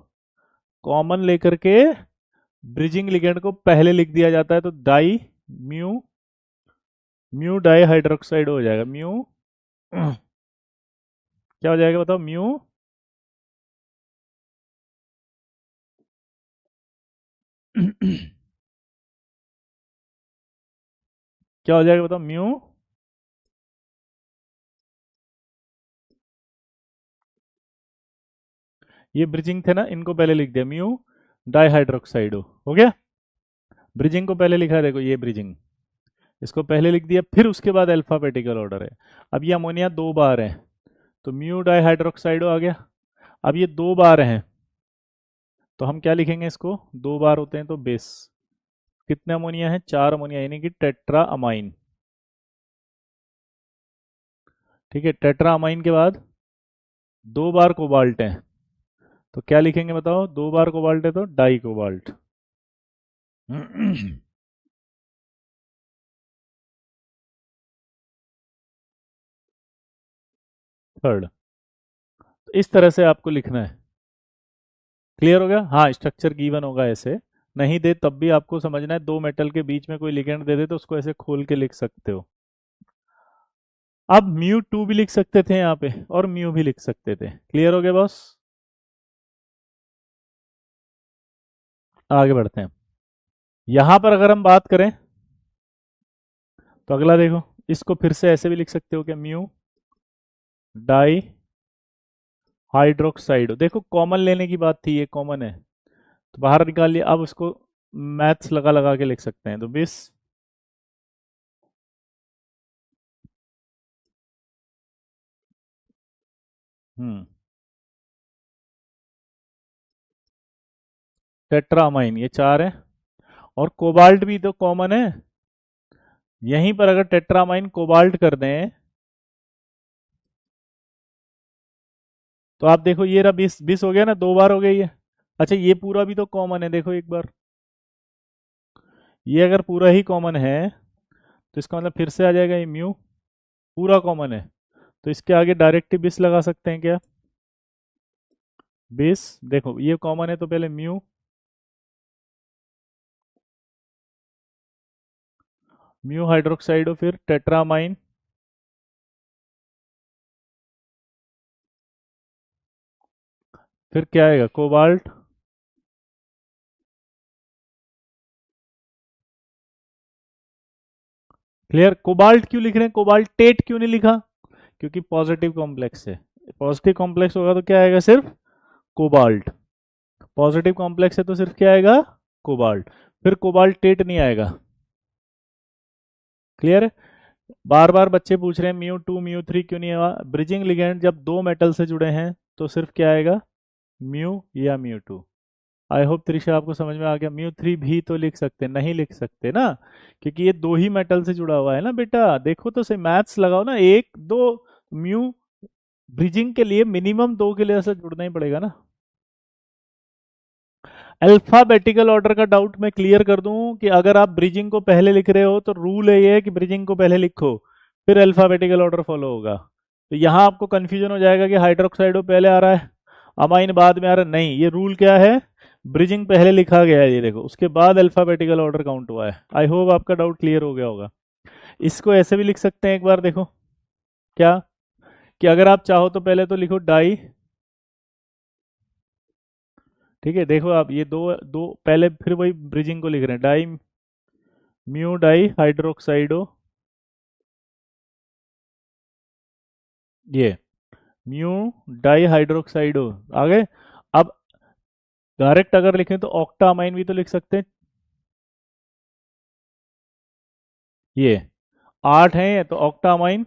कॉमन लेकर के ब्रिजिंग लिगेंड को पहले लिख दिया जाता है। तो di mu, mu di hydroxide हो जाएगा, म्यू क्या हो जाएगा बताओ? म्यू क्या हो जाएगा बताओ? म्यू, ये ब्रिजिंग थे ना, इनको पहले लिख दिया, म्यू डाई हाइड्रोक्साइड हो गया। ब्रिजिंग को पहले लिखा है, देखो ये ब्रिजिंग, इसको पहले लिख दिया, फिर उसके बाद अल्फाबेटिकल ऑर्डर है। अब ये अमोनिया 2 बार है, तो म्यू डाई हाइड्रोक्साइडो आ गया। अब ये 2 बार हैं, तो हम क्या लिखेंगे इसको? 2 बार होते हैं तो बेस। कितने अमोनिया है? 4 अमोनिया, यानी कि टेट्रा अमाइन। ठीक है, टेट्रा अमाइन के बाद 2 बार कोबाल्ट है, तो क्या लिखेंगे बताओ? 2 बार कोबाल्ट है तो डाई कोबाल्ट। थर्ड। तो इस तरह से आपको लिखना है। क्लियर हो गया? हाँ, स्ट्रक्चर गिवन होगा ऐसे, नहीं दे तब भी आपको समझना है। दो मेटल के बीच में कोई लिगेंड दे दे तो उसको ऐसे खोल के लिख सकते हो। अब म्यू टू भी लिख सकते थे यहाँ पे, और म्यू भी लिख सकते थे। क्लियर हो गया बॉस? आगे बढ़ते हैं। यहां पर अगर हम बात करें, तो अगला देखो, इसको फिर से ऐसे भी लिख सकते हो क्या? Mu di hydroxide. देखो कॉमन लेने की बात थी, ये कॉमन है तो बाहर निकाल लिया। अब उसको मैथ्स लगा लगा के लिख सकते हैं, तो 20 टेट्रामाइन, ये 4 है। और कोबाल्ट भी तो कॉमन है। यहीं पर अगर टेट्रामाइन कोबाल्ट कर दें तो आप देखो ये रहा 20 20 हो गया ना, 2 बार हो गया ये। अच्छा ये पूरा भी तो कॉमन है, देखो एक बार, ये अगर पूरा ही कॉमन है तो इसका मतलब फिर से आ जाएगा ये म्यू, पूरा कॉमन है। तो इसके आगे डायरेक्ट 20 लगा सकते हैं क्या? 20, देखो ये कॉमन है तो पहले म्यू, म्यू हाइड्रोक्साइड, फिर टेट्रामाइन, फिर क्या आएगा? कोबाल्ट। क्लियर? कोबाल्ट क्यों लिख रहे हैं, कोबाल्टेट क्यों नहीं लिखा? क्योंकि पॉजिटिव कॉम्प्लेक्स है। पॉजिटिव कॉम्प्लेक्स होगा तो क्या आएगा? सिर्फ कोबाल्ट। पॉजिटिव कॉम्प्लेक्स है तो सिर्फ क्या आएगा? कोबाल्ट। फिर कोबाल्टेट नहीं आएगा। क्लियर है? बार बार बच्चे पूछ रहे हैं म्यू टू म्यू थ्री क्यों नहीं हुआ? ब्रिजिंग लिगेंड जब दो मेटल से जुड़े हैं तो सिर्फ क्या आएगा? म्यू या mu two. I hope Trisha आपको समझ में आ गया। म्यू थ्री भी तो लिख सकते, नहीं लिख सकते ना, क्योंकि ये दो ही मेटल से जुड़ा हुआ है ना बेटा। देखो तो सही, मैथ्स लगाओ ना, एक दो। म्यू ब्रिजिंग के लिए मिनिमम दो के लिए ऐसा जुड़ना ही पड़ेगा ना। अल्फाबेटिकल ऑर्डर का डाउट मैं क्लियर कर दूं कि अगर आप ब्रिजिंग को पहले लिख रहे हो तो रूल है ये कि ब्रिजिंग को पहले लिखो, फिर अल्फाबेटिकल ऑर्डर फॉलो होगा। तो यहां आपको कंफ्यूजन हो जाएगा कि हाइड्रोक्साइडो पहले आ रहा है, अमाइन बाद में आ रहा है। नहीं, ये रूल क्या है? ब्रिजिंग पहले लिखा गया है, ये देखो, उसके बाद अल्फाबेटिकल ऑर्डर काउंट हुआ है। आई होप आपका डाउट क्लियर हो गया होगा। इसको ऐसे भी लिख सकते हैं, एक बार देखो क्या, कि अगर आप चाहो तो पहले तो लिखो डाई। ठीक है, देखो आप ये दो दो पहले, फिर वही ब्रिजिंग को लिख रहे हैं, डाई म्यू डाई हाइड्रोक्साइडो, ये म्यू डाई हाइड्रोक्साइडो आ गए। अब डायरेक्ट अगर लिखें तो ऑक्टामाइन भी तो लिख सकते हैं, ये 8 है तो ऑक्टामाइन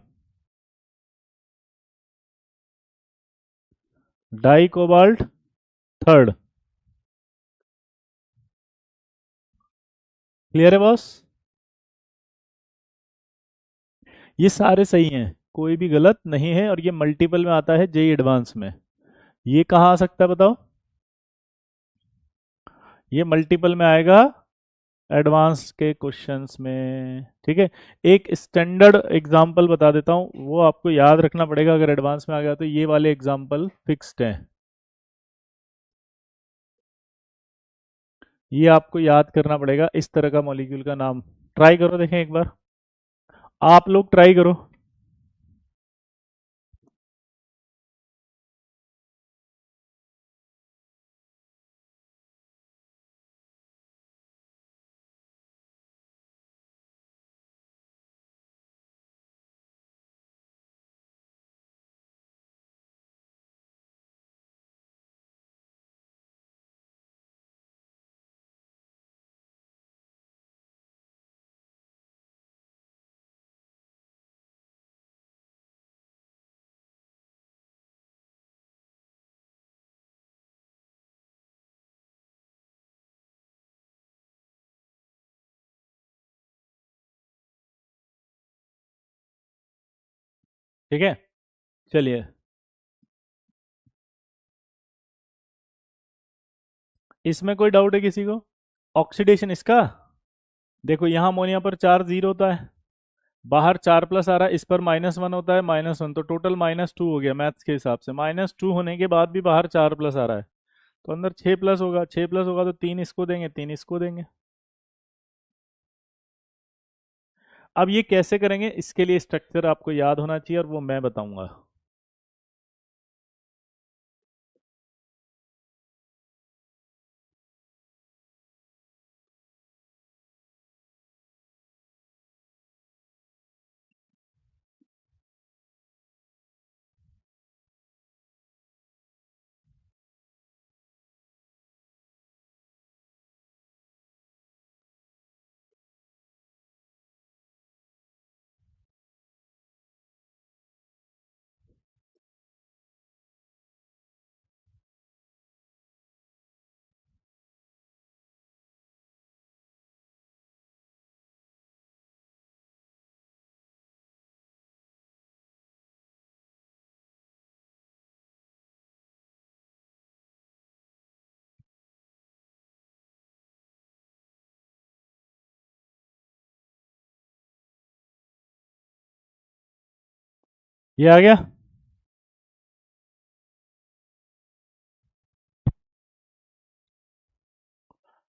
डाई कोबाल्ट थर्ड। क्लियर है बॉस? ये सारे सही हैं, कोई भी गलत नहीं है, और ये मल्टीपल में आता है जेई एडवांस में। ये कहाँ आ सकता है बताओ? ये मल्टीपल में आएगा एडवांस के क्वेश्चंस में। ठीक है, एक स्टैंडर्ड एग्जांपल बता देता हूँ, वो आपको याद रखना पड़ेगा, अगर एडवांस में आ गया तो ये वाले एग्जांपल फिक्स्ड हैं। ये आपको याद करना पड़ेगा, इस तरह का मॉलिक्यूल का नाम। ट्राई करो, देखें एक बार, आप लोग ट्राई करो। ठीक है, चलिए। इसमें कोई डाउट है किसी को? ऑक्सीडेशन इसका, देखो यहाँ अमोनिया पर चार्ज 0 होता है, बाहर 4 प्लस आ रहा है, इस पर -1 होता है, -1, तो टोटल -2 हो गया मैथ्स के हिसाब से। -2 होने के बाद भी बाहर 4 प्लस आ रहा है, तो अंदर 6 प्लस होगा। 6 प्लस होगा तो 3 इसको देंगे, 3 इसको देंगे। अब ये कैसे करेंगे, इसके लिए स्ट्रक्चर आपको याद होना चाहिए और वो मैं बताऊंगा। ये आ गया।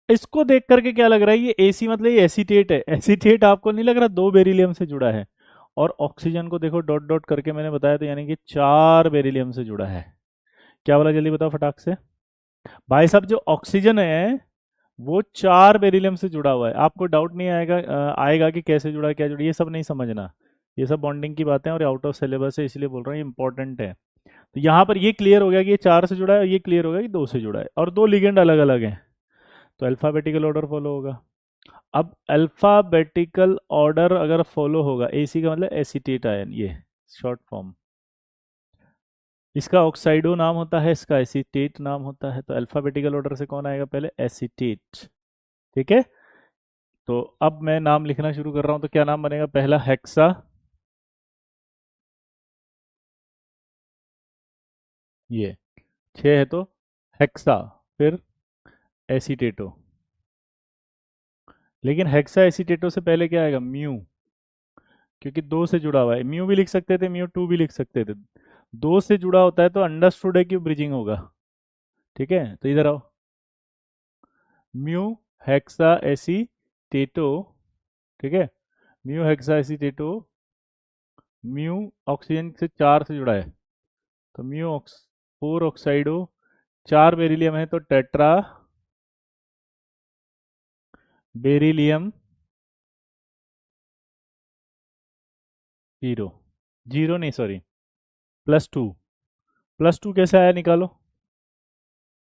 इसको देख करके क्या लग रहा है, ये एसी मतलब ये एसीटेट है। एसीटेट आपको नहीं लग रहा दो बेरिलियम से जुड़ा है? और ऑक्सीजन को देखो डॉट डॉट करके मैंने बताया, तो यानी कि चार बेरिलियम से जुड़ा है। क्या बोला, जल्दी बताओ फटाक से। भाई साहब जो ऑक्सीजन है वो चार बेरिलियम से जुड़ा हुआ है। आपको डाउट नहीं आएगा आएगा कि कैसे जुड़ा क्या जुड़ा, ये सब नहीं समझना। ये सब बॉन्डिंग की बातें और आउट ऑफ सिलेबस है, इसलिए बोल रहा हूँ ये इंपॉर्टेंट है। तो यहाँ पर ये क्लियर हो गया कि ये चार से जुड़ा है, और ये क्लियर हो गया कि दो से जुड़ा है, और दो लिगेंड अलग अलग हैं। तो अल्फाबेटिकल ऑर्डर फॉलो होगा। अब अल्फाबेटिकल ऑर्डर अगर फॉलो होगा, एसी का मतलब एसीटेट आयन, ये शॉर्ट फॉर्म। इसका ऑक्साइडो नाम होता है, इसका एसीटेट नाम होता है। तो अल्फाबेटिकल ऑर्डर से कौन आएगा पहले, एसीटेट। ठीक है। तो अब मैं नाम लिखना शुरू कर रहा हूं, तो क्या नाम बनेगा, पहला हेक्सा, ये छः है तो हेक्सा, फिर एसीटेटो। लेकिन हेक्सा एसीटेटो से पहले क्या आएगा, म्यू, क्योंकि दो से जुड़ा हुआ है। म्यू भी लिख सकते थे, म्यू टू भी लिख सकते थे। दो से जुड़ा होता है तो अंडरस्टूड है कि ब्रिजिंग होगा। ठीक है, तो इधर आओ। Mu hexa acetato. ठीक है, mu hexa acetato. Mu oxygen से चार से जुड़ा है, तो म्यू ऑक्स फोर ऑक्साइडो। चार बेरिलियम है तो टेट्रा बेरिलियम जीरो। जीरो नहीं, sorry, plus two. Plus two कैसे आया, निकालो।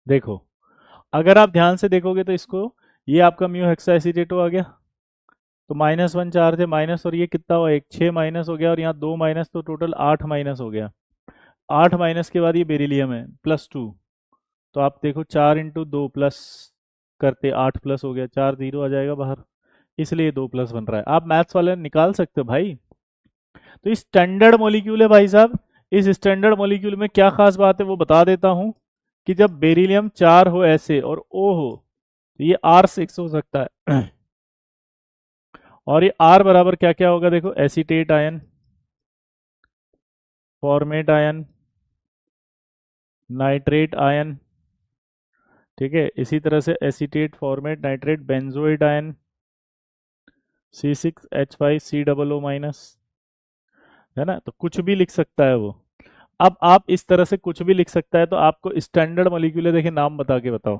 देखो, अगर आप ध्यान से देखोगे तो इसको, ये आपका म्यू हेक्सा एसीटेटो आ गया, तो माइनस वन चार्ज है, माइनस, और ये कितना हुआ, एक छः माइनस हो गया, और यहाँ दो माइनस, तो टोटल आठ माइनस हो गया। आठ माइनस के बाद ये बेरिलियम है प्लस टू। तो आप देखो, चार इंटू दो प्लस करते आठ प्लस हो गया, चार जीरो आ जाएगा बाहर, इसलिए दो प्लस बन रहा है। आप मैथ्स वाले निकाल सकते हो भाई। तो इस स्टैंडर्ड मॉलिक्यूल है भाई साहब। इस स्टैंडर्ड मॉलिक्यूल में क्या खास बात है वो बता देता हूँ, कि जब बेरिलियम चार हो ऐसे और ओ हो, तो ये आर सिक्स हो सकता है। और ये आर बराबर क्या क्या होगा, देखो, acetate ion, formate ion, nitrate ion. ठीक है, इसी तरह से acetate, formate, nitrate, benzoid ion, C6H5C00-, है ना। तो कुछ भी लिख सकता है वो। अब आप इस तरह से कुछ भी लिख सकता है, तो आपको स्टैंडर्ड मॉलिक्यूल देखिए, नाम बता के बताओ।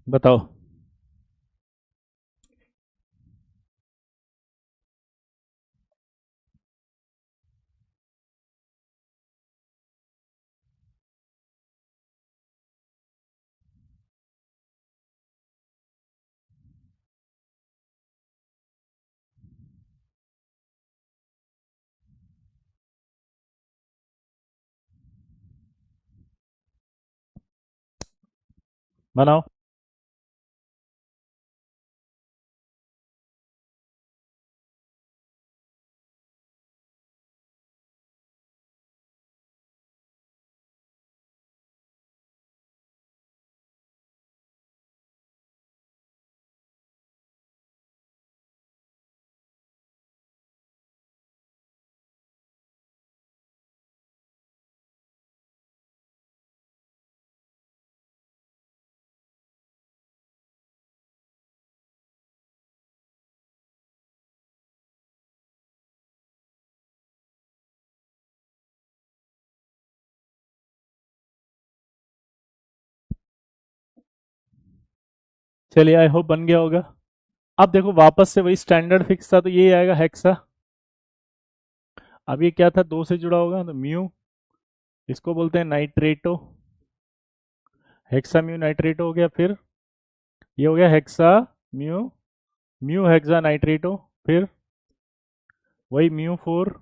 बताओ। बनाओ। चलिए, आई होप बन गया होगा। अब देखो, वापस से वही स्टैंडर्ड फिक्स था, तो ये आएगा हेक्सा। अब ये क्या था, दो से जुड़ा होगा, तो म्यू, इसको बोलते हैं नाइट्रेटो। हेक्सा म्यू नाइट्रेटो हो गया, फिर ये हो गया हेक्सा म्यू, म्यू हेक्सा नाइट्रेटो, फिर वही म्यू फोर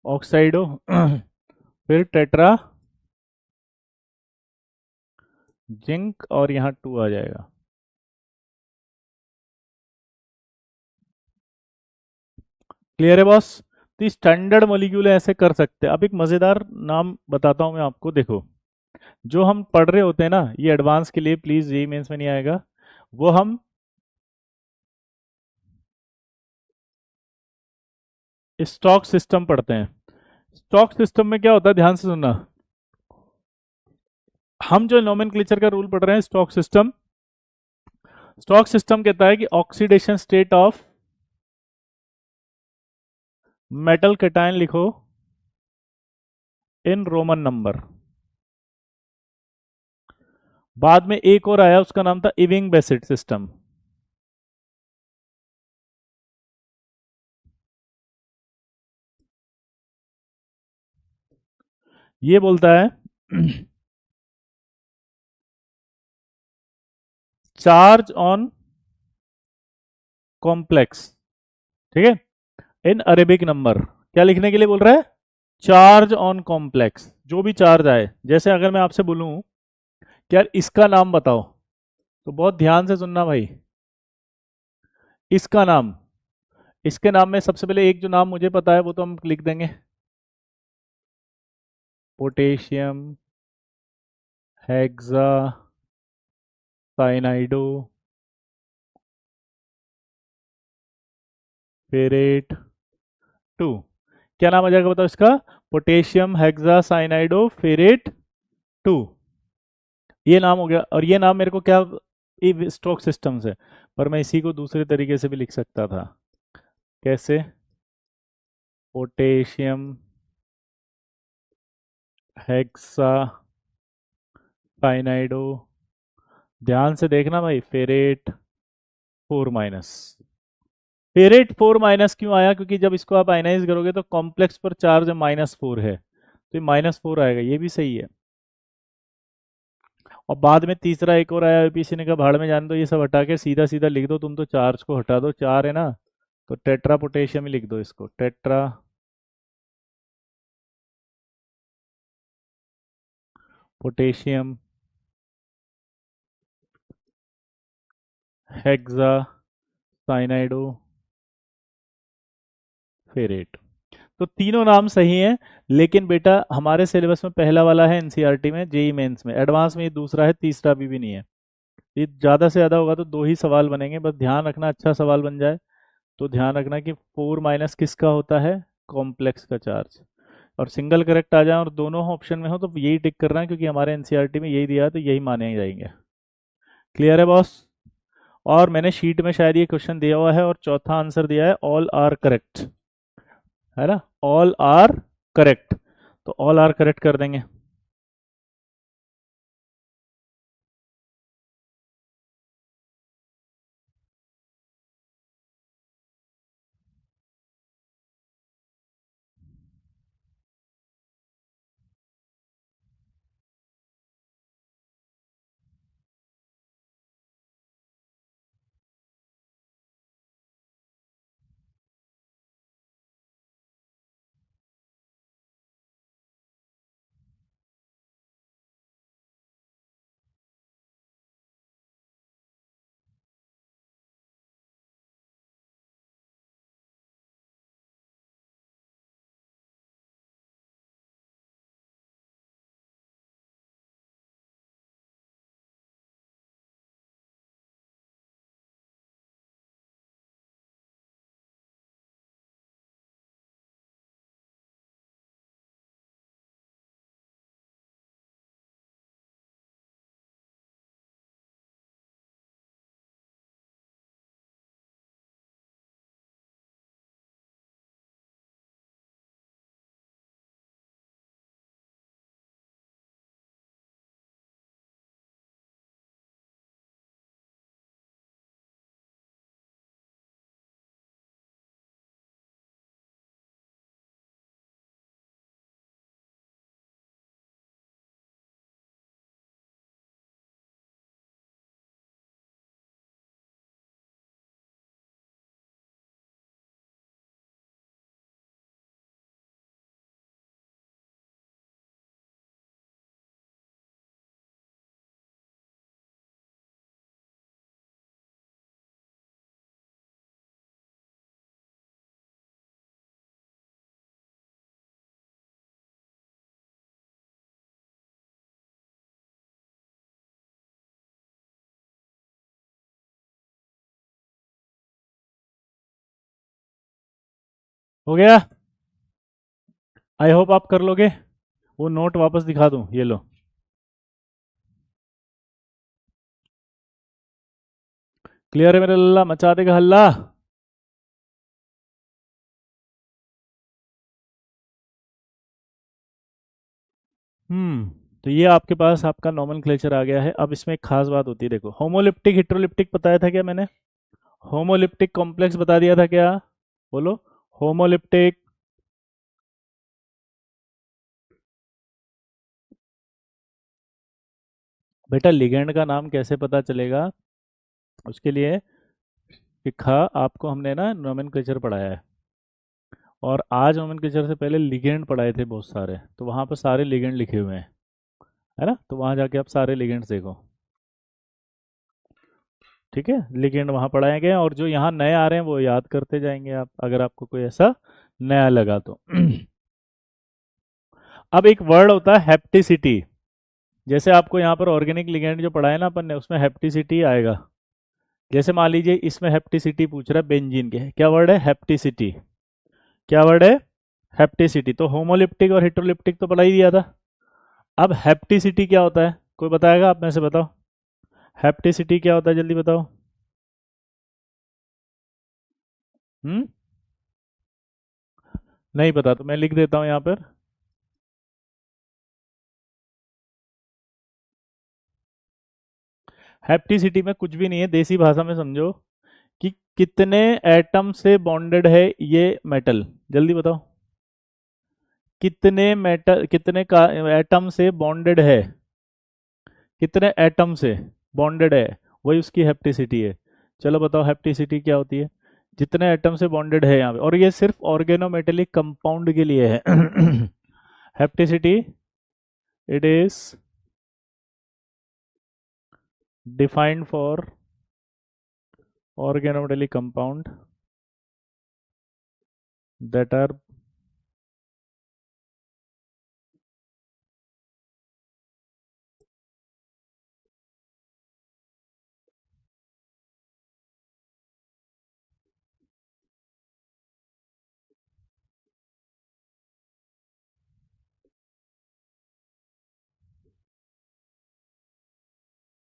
ऑक्साइडो, फिर टेट्रा जिंक, और यहाँ टू आ जाएगा। क्लियर है बॉस। तो स्टैंडर्ड मॉलिक्यूल ऐसे कर सकते हैं। अब एक मज़ेदार नाम बताता हूँ मैं आपको, देखो जो हम पढ़ रहे होते हैं ना, ये एडवांस के लिए प्लीज, ये मेंस में नहीं आएगा, वो हम स्टॉक सिस्टम पढ़ते हैं। स्टॉक सिस्टम में क्या होता है, ध्यान से सुनना। हम जो नोमेनक्लेचर का रूल पढ़ रहे हैं, स्टॉक सिस्टम कहता है कि oxidation state of metal cation लिखो इन रोमन नंबर। बाद में एक और आया, उसका नाम था इविंग बेसिड सिस्टम। ये बोलता है चार्ज ऑन कॉम्प्लेक्स, ठीक है, इन अरेबिक नंबर। क्या लिखने के लिए बोल रहा है? चार्ज ऑन कॉम्प्लेक्स, जो भी चार्ज आए। जैसे अगर मैं आपसे बोलूं कि यार इसका नाम बताओ, तो बहुत ध्यान से सुनना भाई। इसका नाम, इसके नाम में सबसे पहले एक जो नाम मुझे पता है वो तो हम लिख देंगे, पोटेशियम हेक्सा साइनाइडो फेरेट 2। क्या नाम आ जाएगा बताओ इसका? Potassium hexa cyanido ferrate 2। ये नाम हो गया। और ये नाम मेरे को क्या, स्टॉक सिस्टम से, पर मैं इसी को दूसरे तरीके से भी लिख सकता था। कैसे? पोटेशियम हेक्सा साइनाइडो, ध्यान से देखना भाई, फेरेट 4 माइनस। फेरेट 4 माइनस क्यों आया? क्योंकि जब इसको आप आयनाइज करोगे तो कॉम्प्लेक्स पर चार्ज -4 है, तो ये -4 आएगा, ये भी सही है। और बाद में तीसरा एक और आया, यूपीएससी ने कहा भाड़ में जाने दो, ये सब हटा के सीधा सीधा लिख दो, तुम तो चार्ज को हटा दो, चार है ना, तो टेट्रा पोटेशियम ही लिख दो इसको, tetra potassium hexa cyanido ferret. तो तीनों नाम सही हैं, लेकिन बेटा हमारे सिलेबस में पहला वाला है एनसीईआरटी में, जेई मेंस में, एडवांस में ये दूसरा है, तीसरा भी नहीं है। ये ज़्यादा से ज़्यादा होगा तो दो ही सवाल बनेंगे, बस ध्यान रखना, अच्छा सवाल बन जाए। तो ध्यान रखना कि 4 माइनस किसका होता है? कॉम्प्लेक्स का चार्ज। और सिंगल करेक्ट आ जाए और दोनों ऑप्शन में हो तो यही टिक करना है, क्योंकि हमारे एनसीईआरटी में यही दिया है तो यही माने जाएंगे। क्लियर है बॉस? और मैंने शीट में शायद ये क्वेश्चन दिया हुआ है, और चौथा आंसर दिया है ऑल आर करेक्ट, है ना, ऑल आर करेक्ट। तो ऑल आर करेक्ट कर देंगे। हो गया? आई होप आप कर लोगे। वो नोट वापस दिखा दूं, ये लो। क्लियर है मेरे लल्ला, मचा देगा हल्ला। तो ये आपके पास आपका नोमेनक्लेचर आ गया है। अब इसमें एक खास बात होती है, देखो, होमोलिप्टिक हेट्रोलिप्टिक बताया था क्या मैंने? होमोलिप्टिक कॉम्प्लेक्स बता दिया था क्या? बोलो। होमोलिप्टिक। बेटा लिगेंड का नाम कैसे पता चलेगा? उसके लिए लिखा आपको हमने ना नोमेनक्लेचर पढ़ाया है, और आज नोमेनक्लेचर से पहले लिगेंड पढ़ाए थे बहुत सारे, तो वहाँ पर सारे लिगेंड लिखे हुए हैं, है ना? तो वहाँ जाके आप सारे लिगेंड्स देखो। ठीक है, लिगेंड वहाँ पढ़ाए गए हैं, और जो यहाँ नए आ रहे हैं वो याद करते जाएंगे आप, अगर आपको कोई ऐसा नया लगा तो। अब एक वर्ड होता है हेप्टिसिटी। जैसे आपको यहाँ पर ऑर्गेनिक लिगेंड जो पढ़ा है ना अपन ने, उसमें हेप्टिसिटी आएगा। जैसे मान लीजिए इसमें हेप्टिसिटी पूछ रहा है बेंजीन के, क्या वर्ड है? हेप्टिसिटी। क्या वर्ड है? हेप्टिसिटी। तो होमोलिप्टिक और हेट्रोलिप्टिक तो पढ़ा ही दिया था। अब हेप्टिसिटी क्या होता है? कोई बताएगा? आप में से बताओ, हेप्टिसिटी क्या होता है, जल्दी बताओ। हम्म नहीं पता तो मैं लिख देता हूँ यहाँ पर। हेप्टिसिटी में कुछ भी नहीं है, देसी भाषा में समझो कि कितने एटम से बॉन्डेड है ये मेटल। जल्दी बताओ, कितने मेटल, कितने का एटम से बॉन्डेड है, कितने एटम से बॉन्डेड है, वही उसकी हेप्टिसिटी है। चलो बताओ हेप्टिसिटी क्या होती है? जितने एटम से बॉन्डेड है यहाँ पे, और ये सिर्फ ऑर्गेनोमेटेलिक कंपाउंड के लिए है। Hapticity, it is defined for organometallic compound that are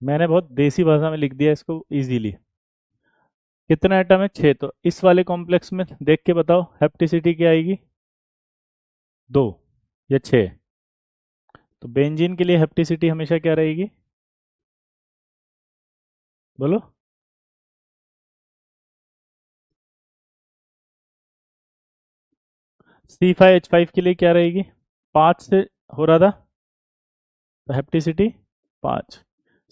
मैंने बहुत देसी भाषा में लिख दिया इसको इजीली। कितना एटम है? 6। तो इस वाले कॉम्प्लेक्स में देख के बताओ हेप्टिसिटी क्या आएगी? 2 या 6? तो बेंजीन के लिए हेप्टिसिटी हमेशा क्या रहेगी? बोलो। C5H5 के लिए क्या रहेगी? 5 से हो रहा था, तो हेप्टिसिटी 5।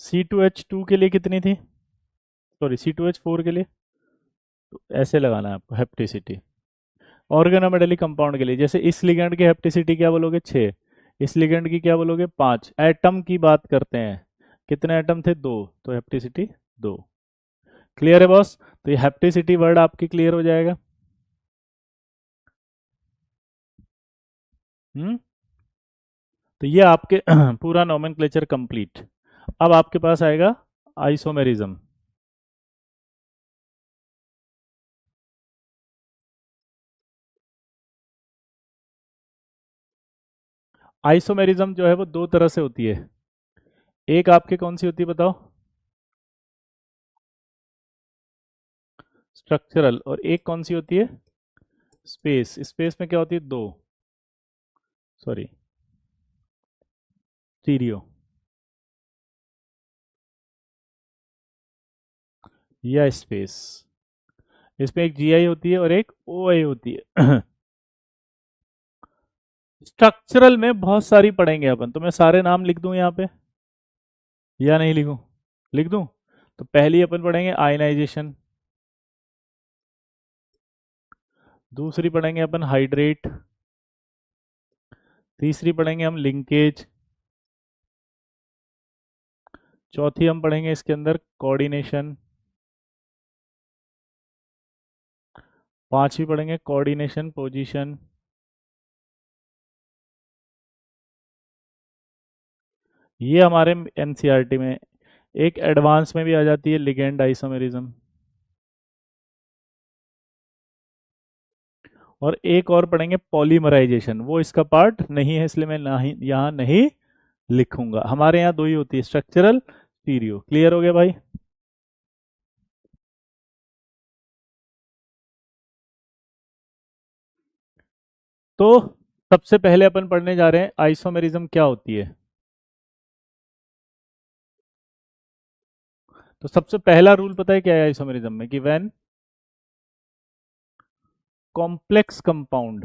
C2H2 के लिए कितनी थी? सॉरी, C2H4 के लिए। तो ऐसे लगाना है आपको हेप्टिसिटी। ऑर्गेनोमेटेलिक कंपाउंड के लिए, जैसे इस लिगेंड की हेप्टिसिटी क्या बोलोगे? 6। इस लिगेंड की क्या बोलोगे? 5। एटम की बात करते हैं, कितने एटम थे? 2। तो हेप्टिसिटी 2। क्लियर है बॉस? तो ये हेप्टिसिटी वर्ड आपकी क्लियर हो जाएगा। हम्म तो ये आपके पूरा नोमेनक्लेचर कंप्लीट। अब आपके पास आएगा आइसोमेरिज्म। आइसोमेरिज्म जो है वो दो तरह से होती है। एक आपके कौन सी होती है बताओ? स्ट्रक्चरल। और एक कौन सी होती है? स्पेस। स्पेस में क्या होती है? दो, सॉरी, स्टीरियो या स्पेस। इसमें एक जीआई होती है और एक ओआई होती है। स्ट्रक्चरल में बहुत सारी पढ़ेंगे अपन, तो मैं सारे नाम लिख दूं यहाँ पे या नहीं लिखूं? लिख दूं। तो पहली अपन पढ़ेंगे आयनाइजेशन, दूसरी पढ़ेंगे अपन हाइड्रेट, तीसरी पढ़ेंगे हम लिंकेज, चौथी हम पढ़ेंगे इसके अंदर कोऑर्डिनेशन, पांचवी पढ़ेंगे कोऑर्डिनेशन पोजीशन, ये हमारे एनसीईआरटी में। एक एडवांस में भी आ जाती है लिगेंड आइसोमेरिज्म। और एक और पढ़ेंगे पॉलीमराइजेशन, वो इसका पार्ट नहीं है इसलिए मैं नहीं यहाँ नहीं लिखूंगा। हमारे यहाँ दो ही होती है, स्ट्रक्चरल, स्टीरियो। क्लियर हो गया भाई? तो सबसे पहले अपन पढ़ने जा रहे हैं आइसोमेरिज्म क्या होती है। तो सबसे पहला रूल पता है क्या है आइसोमेरिज्म में, कि when complex compound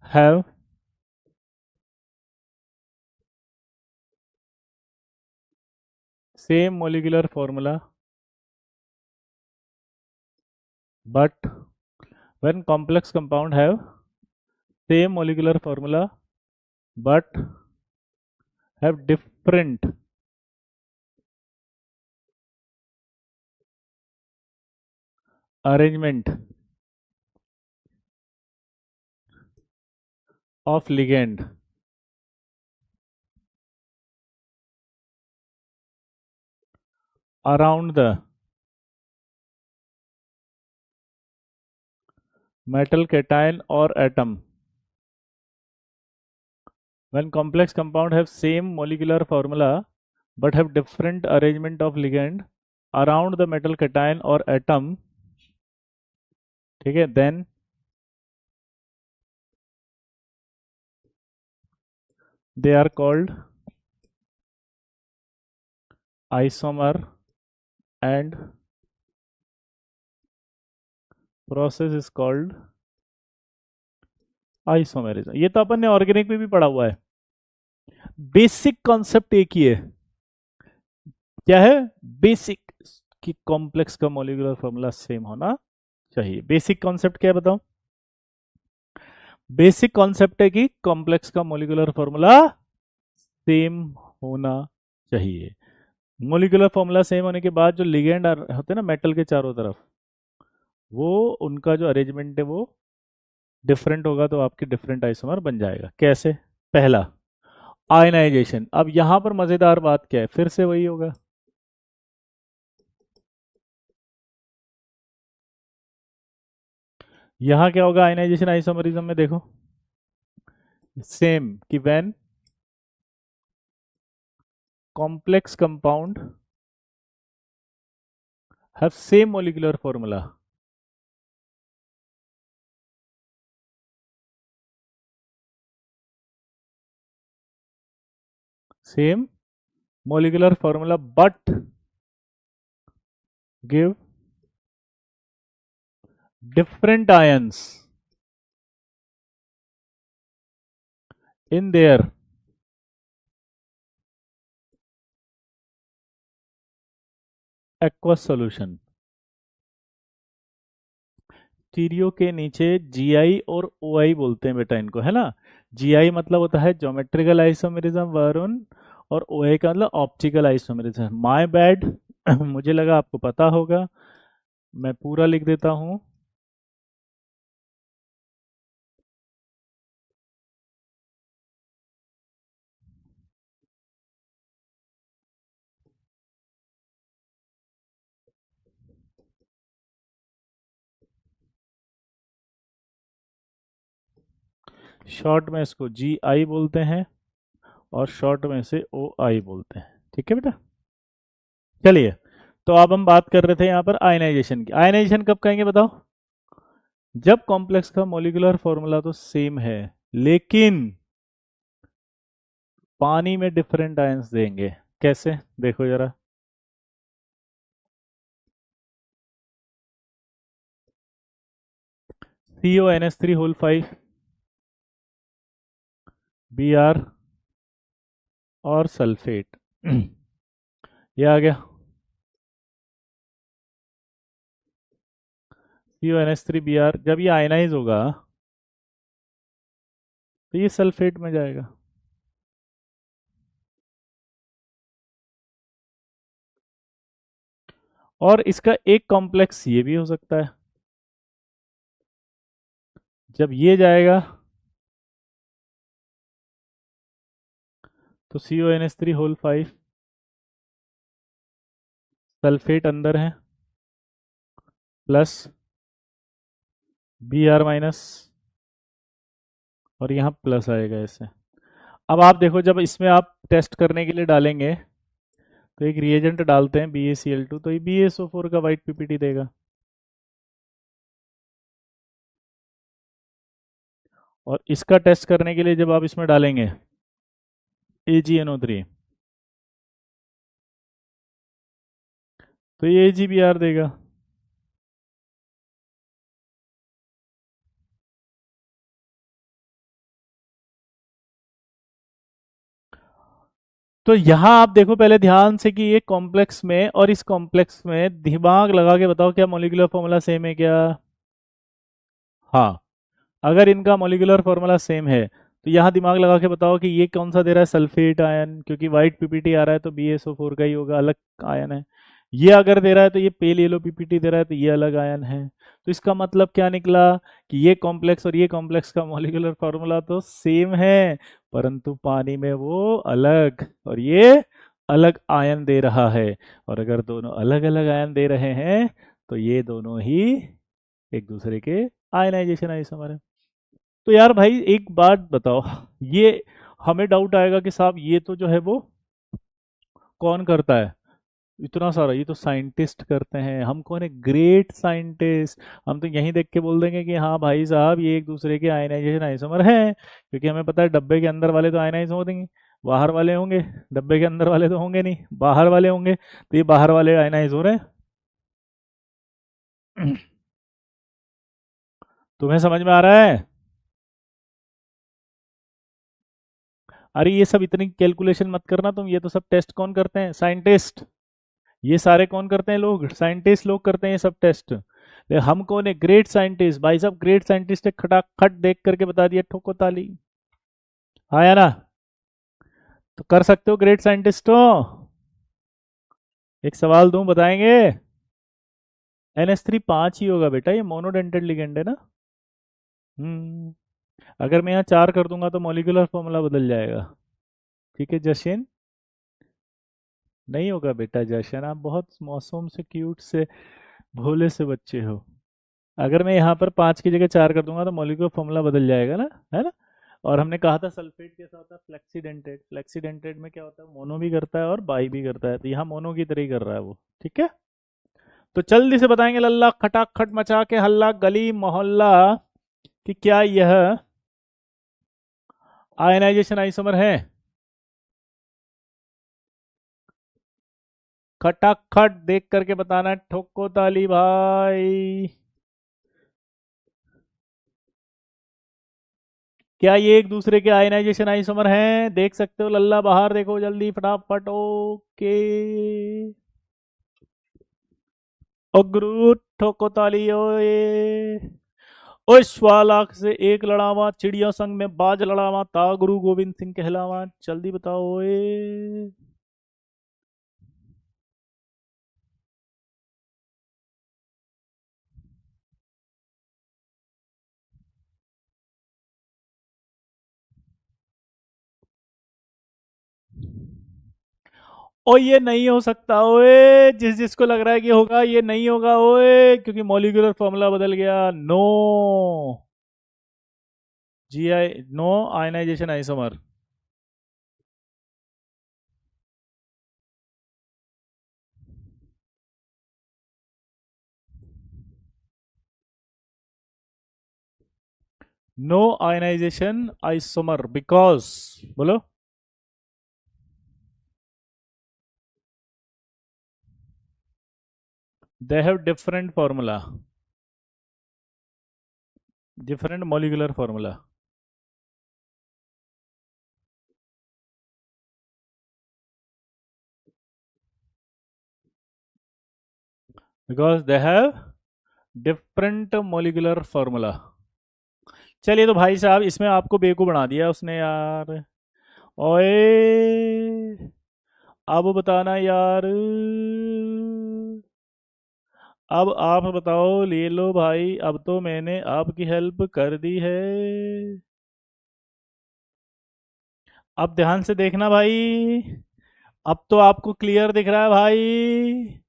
have same molecular formula but when complex compound have same molecular formula but have different arrangement of ligand around the metal cation or atom. When complex compound have same molecular formula but have different arrangement of ligand around the metal cation or atom, ठीक है, then they are called isomer and process is called isomerism. ये तो अपन ने organic में भी पढ़ा हुआ है। बेसिक कॉन्सेप्ट एक ही है, क्या है? बेसिक, कि कॉम्प्लेक्स का मॉलिक्यूलर फॉर्मूला सेम होना चाहिए। बेसिक कॉन्सेप्ट क्या है बताओ? बेसिक कॉन्सेप्ट है कि कॉम्प्लेक्स का मॉलिक्यूलर फॉर्मूला सेम होना चाहिए। मॉलिक्यूलर फॉर्मूला सेम होने के बाद जो लिगेंड होते हैं ना मेटल के चारों तरफ, वो उनका जो अरेंजमेंट है वो डिफरेंट होगा, तो आपके डिफरेंट आइसोमर बन जाएगा। कैसे? पहला, आयनाइजेशन। अब यहां पर मजेदार बात क्या है, फिर से वही होगा, यहां क्या होगा आयनाइजेशन आइसोमरिज्म में, देखो सेम, कि when complex compound have same molecular formula same molecular formula but give different ions in their aqueous solution। Stereo के नीचे जीआई और ओआई बोलते हैं बेटा इनको, है ना? जीआई मतलब होता है ज्योमेट्रिकल आइसोमेरिज्म वरुण, और ओआई का मतलब ऑप्टिकल आइसोमेरिज्म। माय बैड मुझे लगा आपको पता होगा, मैं पूरा लिख देता हूं। शॉर्ट में इसको जी आई बोलते हैं और शॉर्ट में से ओ आई बोलते हैं, ठीक है बेटा? चलिए, तो अब हम बात कर रहे थे यहाँ पर आयनाइजेशन की। आयनाइजेशन कब कहेंगे बताओ? जब कॉम्प्लेक्स का मॉलिक्यूलर फॉर्मूला तो सेम है, लेकिन पानी में डिफरेंट आयंस देंगे। कैसे? देखो जरा, CONH3 होल 5 Br और सल्फेट ये आ गया, CONH3Br। जब ये आयनाइज होगा तो ये सल्फेट में जाएगा। और इसका एक कॉम्प्लेक्स ये भी हो सकता है, जब ये जाएगा तो CONH3 होल 5 सल्फेट अंदर है प्लस बी आर माइनस, और यहाँ प्लस आएगा इससे। अब आप देखो, जब इसमें आप टेस्ट करने के लिए डालेंगे तो एक रिएजेंट डालते हैं BaCl2, तो ये BaSO4 का वाइट पीपीटी देगा। और इसका टेस्ट करने के लिए जब आप इसमें डालेंगे AgNO3, तो ये AgBr देगा। तो यहाँ आप देखो पहले ध्यान से कि ये कॉम्प्लेक्स में और इस कॉम्प्लेक्स में दिमाग लगा के बताओ क्या मॉलिक्यूलर फॉर्मूला सेम है क्या? हाँ। अगर इनका मॉलिक्यूलर फॉर्मूला सेम है तो यहाँ दिमाग लगा के बताओ कि ये कौन सा दे रहा है, सल्फेट आयन, क्योंकि वाइट पीपीटी आ रहा है तो BaSO4 का ही होगा, अलग आयन है। ये अगर दे रहा है तो ये पेल येलो पीपीटी दे रहा है तो ये अलग आयन है। तो इसका मतलब क्या निकला कि ये कॉम्प्लेक्स और ये कॉम्प्लेक्स का मॉलिक्यूलर फॉर्मूला तो सेम है, परंतु पानी में वो अलग और ये अलग आयन दे रहा है। और अगर दोनों अलग अलग आयन दे रहे हैं तो ये दोनों ही एक दूसरे के आयनाइजेशन आइसोमर है। तो यार भाई एक बात बताओ, ये हमें डाउट आएगा कि साहब ये तो जो है वो कौन करता है इतना सारा, ये तो साइंटिस्ट करते हैं, हम कौन है, ग्रेट साइंटिस्ट। हम तो यहीं देख के बोल देंगे कि हाँ भाई साहब ये एक दूसरे के आयनाइजेशन आइसोमर हैं, क्योंकि हमें पता है डब्बे के अंदर वाले तो आयनाइज हो देंगे, बाहर वाले होंगे, डब्बे के अंदर वाले तो होंगे नहीं, बाहर वाले होंगे, तो ये बाहर वाले आयनाइज हो रहे हैं। तुम्हें समझ में आ रहा है? अरे ये सब इतनी कैलकुलेशन मत करना तुम, ये तो सब टेस्ट कौन करते हैं, साइंटिस्ट। ये सारे कौन करते हैं, लोग साइंटिस्ट लोग करते हैं ये सब टेस्ट। हम कौन है, ग्रेट साइंटिस्ट। भाई साहब ग्रेट साइंटिस्ट है, खटाखट देख करके बता दिया, ठोको ताली। हाँ या ना? तो कर सकते हो ग्रेट साइंटिस्ट हो? एक सवाल दूं, बताएंगे? NH3 5 ही होगा बेटा, ये मोनोडेंटेड लिगेंड है ना। हम्म। अगर मैं यहाँ 4 कर दूंगा तो मॉलिक्यूलर फॉर्मूला बदल जाएगा। ठीक है जशन? नहीं होगा बेटा जशन, आप बहुत मासूम से क्यूट से भोले से बच्चे हो। अगर मैं यहाँ पर 5 की जगह 4 कर दूंगा तो मॉलिक्यूलर फॉर्मूला बदल जाएगा ना, है ना। और हमने कहा था सल्फेट कैसा होता है, फ्लेक्सीडेंटेड। फ्लेक्सीडेंटेड में क्या होता है, मोनो भी करता है और बाई भी करता है, तो यहाँ मोनो की तरह ही कर रहा है वो। ठीक है, तो जल्दी से बताएंगे लल्ला खटाखट मचा के हल्ला गली मोहल्ला कि क्या यह आयनाइजेशन आइसोमर है? खटाखट देख करके बताना, ठोको ताली भाई। क्या ये एक दूसरे के आयनाइजेशन आइसोमर हैं? देख सकते हो लल्ला, बाहर देखो जल्दी फटाफट। ओके, ओ गुरु ठोको ताली ओए। ओ श्वालाख से एक लड़ावा, चिड़िया संग में बाज लड़ावा, ता गुरु गोविंद सिंह कहलावा। जल्दी बताओ ओए। ओ ये नहीं हो सकता ओए, जिस जिसको लग रहा है कि होगा, ये नहीं होगा ओए, क्योंकि मॉलिक्यूलर फॉर्मूला बदल गया। No, GI, no ionisation isomer. No ionisation isomer because, बोलो, they have different formula, different molecular formula, because they have different molecular formula. चलिए तो भाई साहब इसमें आपको बेवकूफ बना दिया उसने यार। ओए अब बताना यार, अब आप बताओ, ले लो भाई, अब तो मैंने आपकी हेल्प कर दी है। अब ध्यान से देखना भाई, अब तो आपको क्लियर दिख रहा है भाई।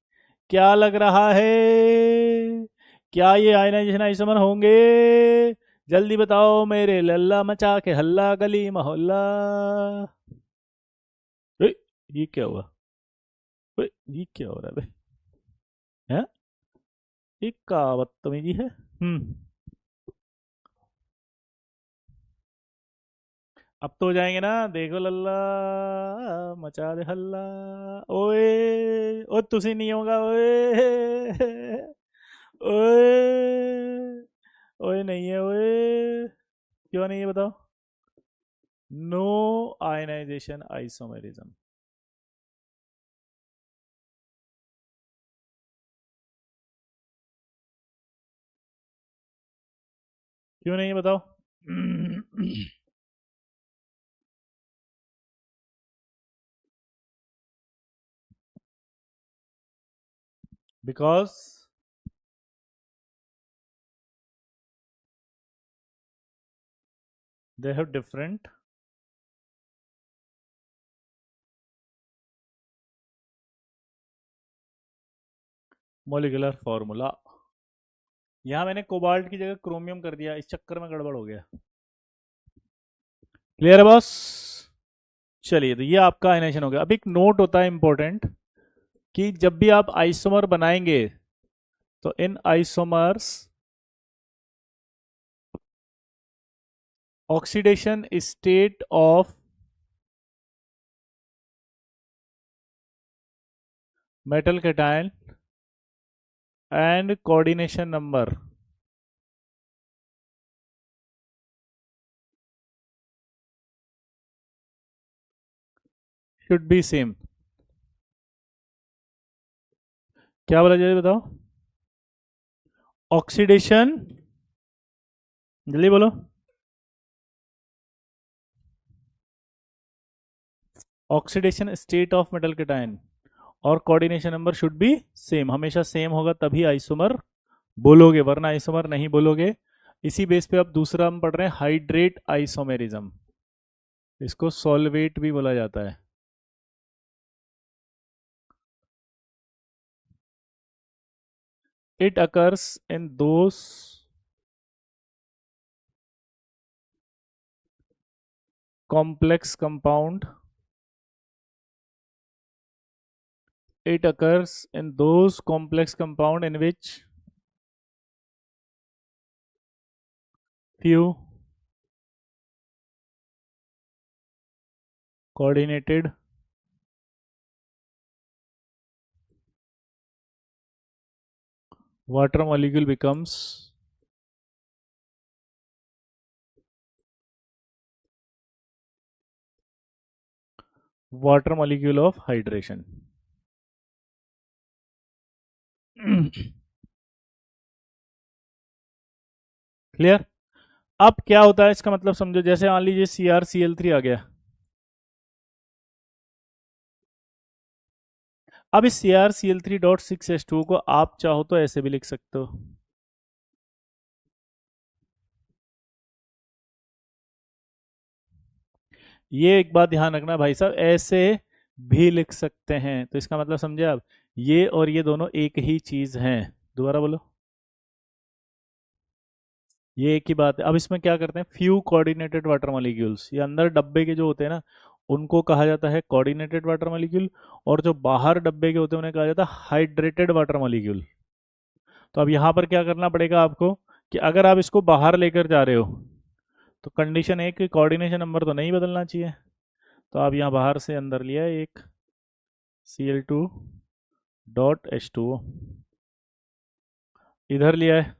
क्या लग रहा है क्या ये आयनाइजेशन आइसोमर होंगे? जल्दी बताओ मेरे लल्ला, मचा के हल्ला गली मोहल्ला। ए, ये क्या हुआ? ए, ये क्या हो रहा है भाई? हैं? ये क्या बदतमीजी है? अब तो हो जाएंगे ना, देखो लल्ला, मचा दे हल्ला। ओए, ओ तुसी नहीं होगा ओए। ओए, ओए नहीं है ओए। क्यों नहीं है बताओ? No ionization isomerism. क्यों नहीं है बताओ? Because they have different molecular formula. यहाँ मैंने कोबाल्ट की जगह क्रोमियम कर दिया, इस चक्कर में गड़बड़ हो गया। क्लियर है बॉस? चलिए, तो ये आपका आयनाइजेशन हो गया। अब एक नोट होता है इंपॉर्टेंट, कि जब भी आप आइसोमर बनाएंगे तो in isomers oxidation state of metal cation and coordination number should be same. क्या बोला जाए बताओ? ऑक्सीडेशन, जल्दी बोलो। Oxidation state of metal cation और coordination number should be same, हमेशा सेम होगा तभी आइसोमर बोलोगे, वरना आइसोमर नहीं बोलोगे। इसी बेस पे अब दूसरा हम पढ़ रहे हैं हाइड्रेट आइसोमेरिज्म। इसको सॉल्वेट भी बोला जाता है। It occurs in those complex compound, it occurs in those complex compound in which few coordinated water molecule becomes water molecule of hydration। Clear? अब क्या होता है इसका मतलब समझो, जैसे मान लीजिए CrCl3 आ गया। अब इस CrCl3.6H2O को आप चाहो तो ऐसे भी लिख सकते हो, ये एक बात ध्यान रखना भाई साहब, ऐसे भी लिख सकते हैं। तो इसका मतलब समझे आप, ये और ये दोनों एक ही चीज हैं। दोबारा बोलो। ये एक ही बात है। अब इसमें क्या करते हैं, फ्यू कोऑर्डिनेटेड वाटर मॉलिक्यूल्स, ये अंदर डब्बे के जो होते हैं ना, उनको कहा जाता है कोऑर्डिनेटेड वाटर मॉलिक्यूल, और जो बाहर डब्बे के होते हैं उन्हें कहा जाता है हाइड्रेटेड वाटर मॉलिक्यूल। तो अब यहाँ पर क्या करना पड़ेगा आपको, कि अगर आप इसको बाहर लेकर जा रहे हो तो कंडीशन एक, कोऑर्डिनेशन नंबर तो नहीं बदलना चाहिए। तो आप यहाँ बाहर से अंदर लिया एक Cl2.H2O, इधर लिया है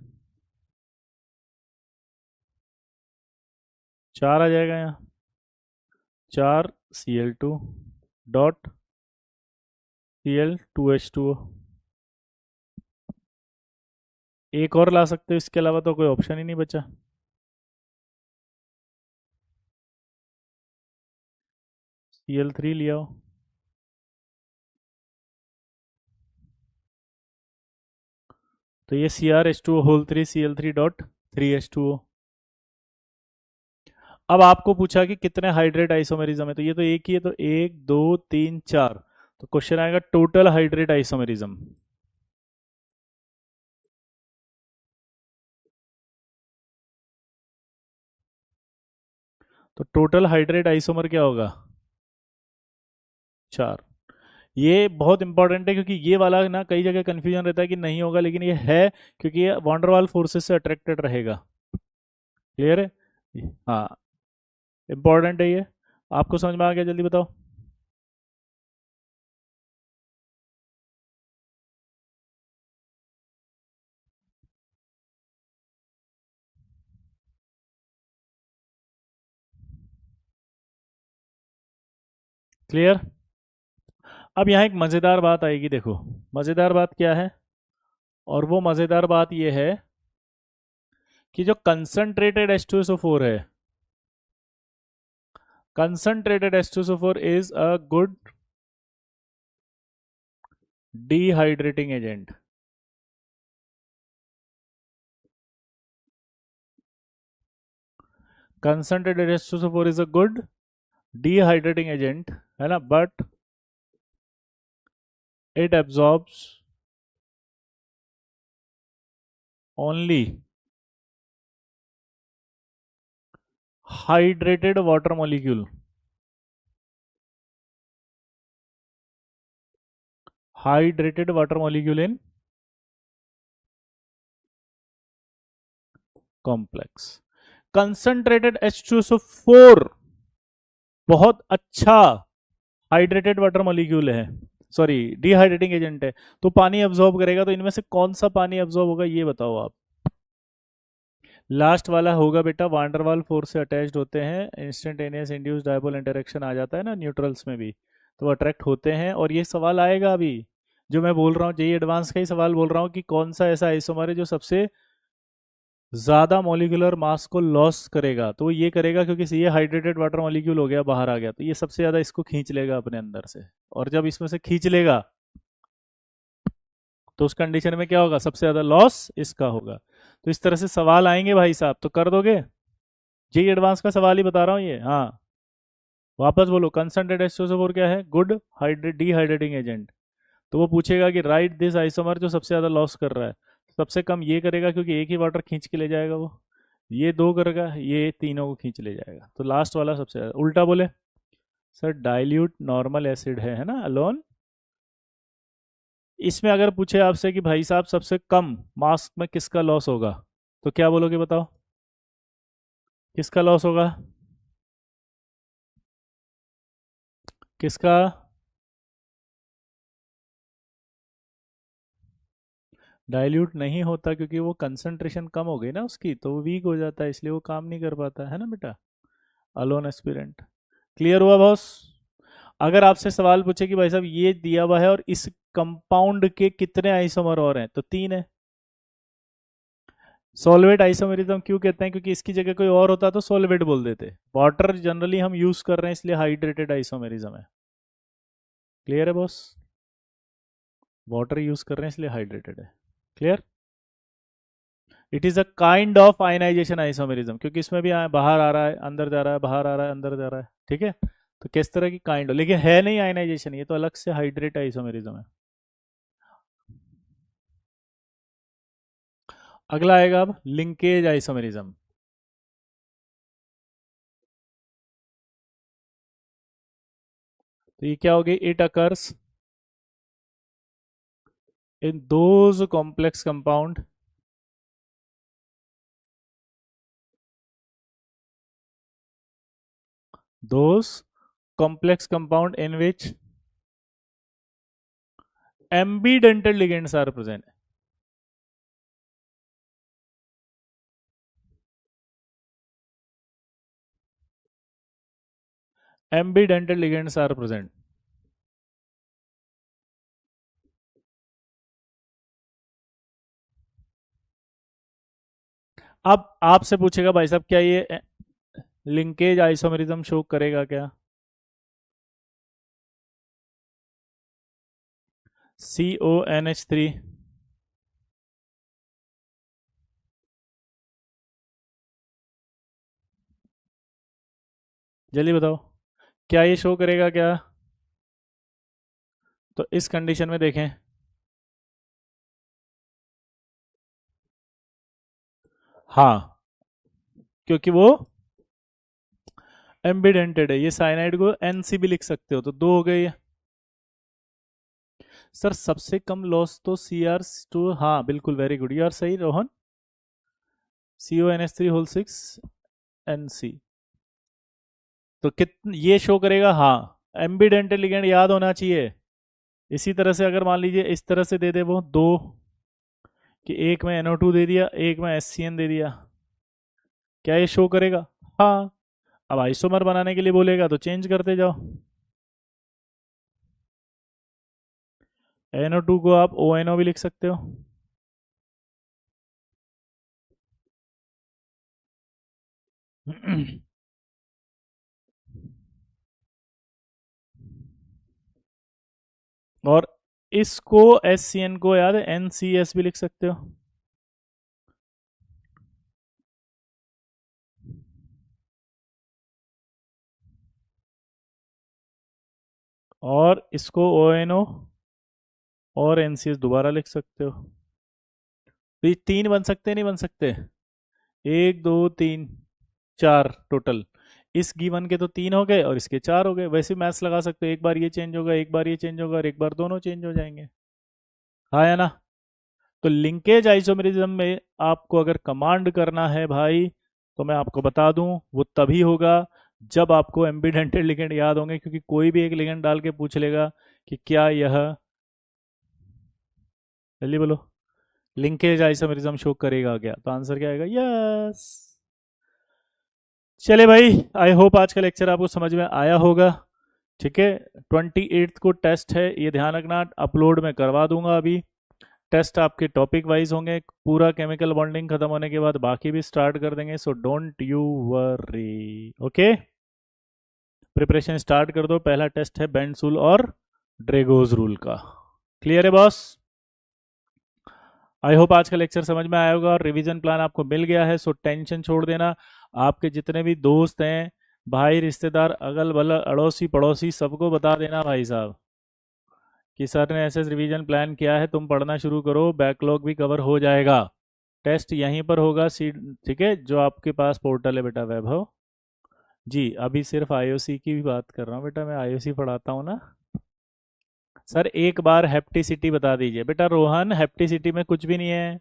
4 आ जाएगा यहाँ, 4Cl2.Cl2H2O। एक और ला सकते हो, इसके अलावा तो कोई ऑप्शन ही नहीं बचा। Cl3 लिया हो, तो ये Cr H2O3 Cl3.3H2O। अब आपको पूछा कि कितने हाइड्रेट आइसोमेरिज्म है, तो ये तो एक ही है, तो 1 2 3 4। तो क्वेश्चन आएगा टोटल हाइड्रेट आइसोमेरिज्म। तो टोटल हाइड्रेट आइसोमर क्या होगा? 4। ये बहुत इंपॉर्टेंट है क्योंकि ये वाला ना कई जगह कंफ्यूजन रहता है कि नहीं होगा, लेकिन ये है क्योंकि ये वॉन्डरवाल फोर्सेस से अट्रैक्टेड रहेगा। क्लियर है? हाँ, इंपॉर्टेंट है ये। आपको समझ में आ गया? जल्दी बताओ। क्लियर? अब यहाँ एक मज़ेदार बात आएगी, देखो। मज़ेदार बात क्या है? और वो मज़ेदार बात ये है कि जो कंसंट्रेटेड H2SO4 है, concentrated H2SO4 is a good dehydrating agent. Concentrated H2SO4 is a good dehydrating agent, है ना? But it absorbs only hydrated water molecule. Hydrated water molecule in complex. Concentrated H2SO4 बहुत अच्छा हाइड्रेटेड वाटर मॉलिक्यूल है, sorry dehydrating agent है। तो पानी absorb करेगा, तो इनमें से कौन सा पानी अब्सॉर्ब होगा ये बताओ आप। लास्ट वाला होगा बेटा, वांडरवाल फोर्स से अटैच्ड होते हैं, इंस्टेंटेनियस इंड्यूस डायपोल इंटरेक्शन आ जाता है ना न्यूट्रल्स में भी, तो अट्रैक्ट होते हैं। और ये सवाल आएगा अभी, जो मैं बोल रहा हूँ जेई एडवांस का ही सवाल बोल रहा हूँ कि कौन सा ऐसा आइसोमर है जो सबसे ज्यादा मॉलिक्यूलर मास को लॉस करेगा। तो वो ये करेगा क्योंकि ये हाइड्रेटेड वाटर मॉलिक्यूल हो गया, बाहर आ गया, तो ये सबसे ज्यादा इसको खींच लेगा अपने अंदर से। और जब इसमें से खींच लेगा तो उस कंडीशन में क्या होगा? सबसे ज्यादा लॉस इसका होगा। तो इस तरह से सवाल आएंगे भाई साहब, तो कर दोगे? जेई एडवांस का सवाल ही बता रहा हूँ ये। हाँ, वापस बोलो, कंसंट्रेटेड H2SO4 क्या है? Good hydrate dehydrating agent. तो वो पूछेगा कि राइट दिस आइसोमर जो सबसे ज्यादा लॉस कर रहा है। सबसे कम ये करेगा क्योंकि एक ही वाटर खींच के ले जाएगा वो, ये दो करेगा, ये तीनों को खींच ले जाएगा। तो लास्ट वाला सबसे ज्यादा। उल्टा बोले सर, डाइल्यूट नॉर्मल एसिड है ना, अलोन। इसमें अगर पूछे आपसे कि भाई साहब सबसे कम मास में किसका लॉस होगा, तो क्या बोलोगे बताओ? किसका लॉस होगा? किसका? डाइल्यूट नहीं होता क्योंकि वो कंसंट्रेशन कम हो गई ना उसकी, तो वो वीक हो जाता है, इसलिए वो काम नहीं कर पाता है ना बेटा, अलोन एस्पिरेंट। क्लियर हुआ बॉस? अगर आपसे सवाल पूछे कि भाई साहब ये दिया हुआ है और इस कंपाउंड के कितने आइसोमर और हैं, तो 3 है। सॉल्वेट आइसोमेरिज्म क्यों कहते हैं? क्योंकि इसकी जगह कोई और होता तो सॉल्वेट बोल देते। वाटर जनरली हम यूज कर रहे हैं इसलिए हाइड्रेटेड आइसोमेरिज्म है। क्लियर है बॉस? वाटर यूज कर रहे हैं इसलिए हाइड्रेटेड है। Clear? It is a kind of ionization isomerism, क्योंकि इसमें भी बाहर आ रहा है, अंदर जा रहा है, बाहर आ रहा है, अंदर जा रहा है। ठीक है? तो किस तरह की काइंड हो, लेकिन है नहीं आयनाइजेशन, ये तो अलग से हाइड्रेट आइसोमेरिज्म है। अगला आएगा अब लिंकेज आइसोमेरिज्म। तो ये क्या हो गई? It occurs in those complex compound those complex compound in which ambidental ligands are present. Ambidental ligands are present. अब आपसे पूछेगा भाई साहब क्या ये लिंकेज आइसोमेरिज्म शो करेगा क्या? CONH3 जल्दी बताओ, क्या ये शो करेगा क्या? तो इस कंडीशन में देखें, हाँ, क्योंकि वो एम्बिडेंटेड है, ये साइनाइड को एनसी भी लिख सकते हो, तो दो हो गए। सर सबसे कम लॉस तो Cr2, हाँ बिल्कुल, वेरी गुड, यू आर सही रोहन, CONH3 6 NC। तो कितने ये शो करेगा, हाँ एम्बिडेंटेड लिगेंड याद होना चाहिए। इसी तरह से अगर मान लीजिए इस तरह से दे दे वो दो, कि एक में NO2 दे दिया, एक में HCN दे दिया, क्या ये शो करेगा? हाँ। अब आइसोमर बनाने के लिए बोलेगा तो चेंज करते जाओ। NO2 को आप ONO भी लिख सकते हो। और इसको HCN को याद है NCS भी लिख सकते हो। और इसको ONO और NCS दोबारा लिख सकते हो। तो ये तीन बन सकते नहीं बन सकते? एक दो तीन, चार टोटल। इस गिवन के तो तीन हो गए और इसके चार हो गए। वैसे मैथ्स लगा सकते हो, एक बार ये चेंज होगा, एक बार ये चेंज होगा, और एक बार दोनों चेंज हो जाएंगे। हाँ या ना? तो लिंकेज आइसोमेरिज्म में आपको अगर कमांड करना है भाई, तो मैं आपको बता दूं वो तभी होगा जब आपको एम्बीडेंटेड लिगेंड याद होंगे, क्योंकि कोई भी एक लिगेंड डाल के पूछ लेगा कि क्या यह, जल्दी बोलो, लिंकेज आइसोमेरिज्म शो करेगा क्या, तो आंसर क्या आएगा? यस। चले भाई, आई होप आज का लेक्चर आपको समझ में आया होगा। ठीक है, 28 को टेस्ट है, ये ध्यान रखना, अपलोड में करवा दूंगा अभी। टेस्ट आपके टॉपिक वाइज होंगे, पूरा केमिकल बॉन्डिंग खत्म होने के बाद बाकी भी स्टार्ट कर देंगे, so don't you worry. Okay, preparation start कर दो। पहला टेस्ट है बेंड्सूल और ड्रेगोज रूल का। क्लियर है बॉस? आई होप आज का लेक्चर समझ में आया होगा और रिवीजन प्लान आपको मिल गया है, सो टेंशन छोड़ देना। आपके जितने भी दोस्त हैं, भाई रिश्तेदार, अगल बगल, अड़ोसी पड़ोसी, सबको बता देना भाई साहब कि सर ने ऐसे रिवीजन प्लान किया है, तुम पढ़ना शुरू करो, बैकलॉग भी कवर हो जाएगा। टेस्ट यहीं पर होगा, सीट, ठीक है, जो आपके पास पोर्टल है बेटा, वैभव जी। अभी सिर्फ आईओसी की भी बात कर रहा हूँ बेटा, मैं आईओसी पढ़ाता हूँ ना। सर एक बार हेप्टिसिटी बता दीजिए बेटा। रोहन, हेप्टिसिटी में कुछ भी नहीं है।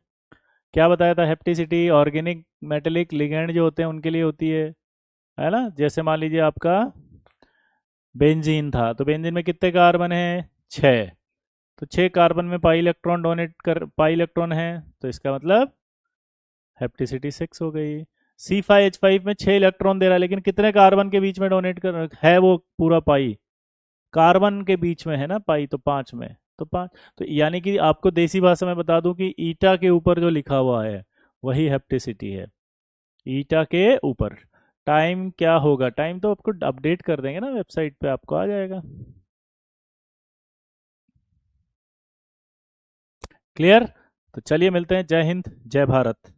क्या बताया था? हेप्टिसिटी ऑर्गेनिक मेटेलिक लिगेंड जो होते हैं उनके लिए होती है ना? जैसे मान लीजिए आपका बेंजीन था, तो बेंजीन में कितने कार्बन हैं? छः। तो छः कार्बन में पाई इलेक्ट्रॉन है, तो इसका मतलब हेप्टिसिटी 6 हो गई। C5H5 में 6 इलेक्ट्रॉन दे रहा है, लेकिन कितने कार्बन के बीच में डोनेट कर है वो पूरा पाई? कार्बन के बीच में है ना पाई, तो 5 में, तो 5। तो यानी कि आपको देसी भाषा में बता दूं कि ईटा के ऊपर जो लिखा हुआ है वही हेप्टिसिटी है, ईटा के ऊपर। टाइम क्या होगा? टाइम तो आपको अपडेट कर देंगे ना, वेबसाइट पे आपको आ जाएगा। क्लियर? तो चलिए मिलते हैं। जय हिंद, जय भारत।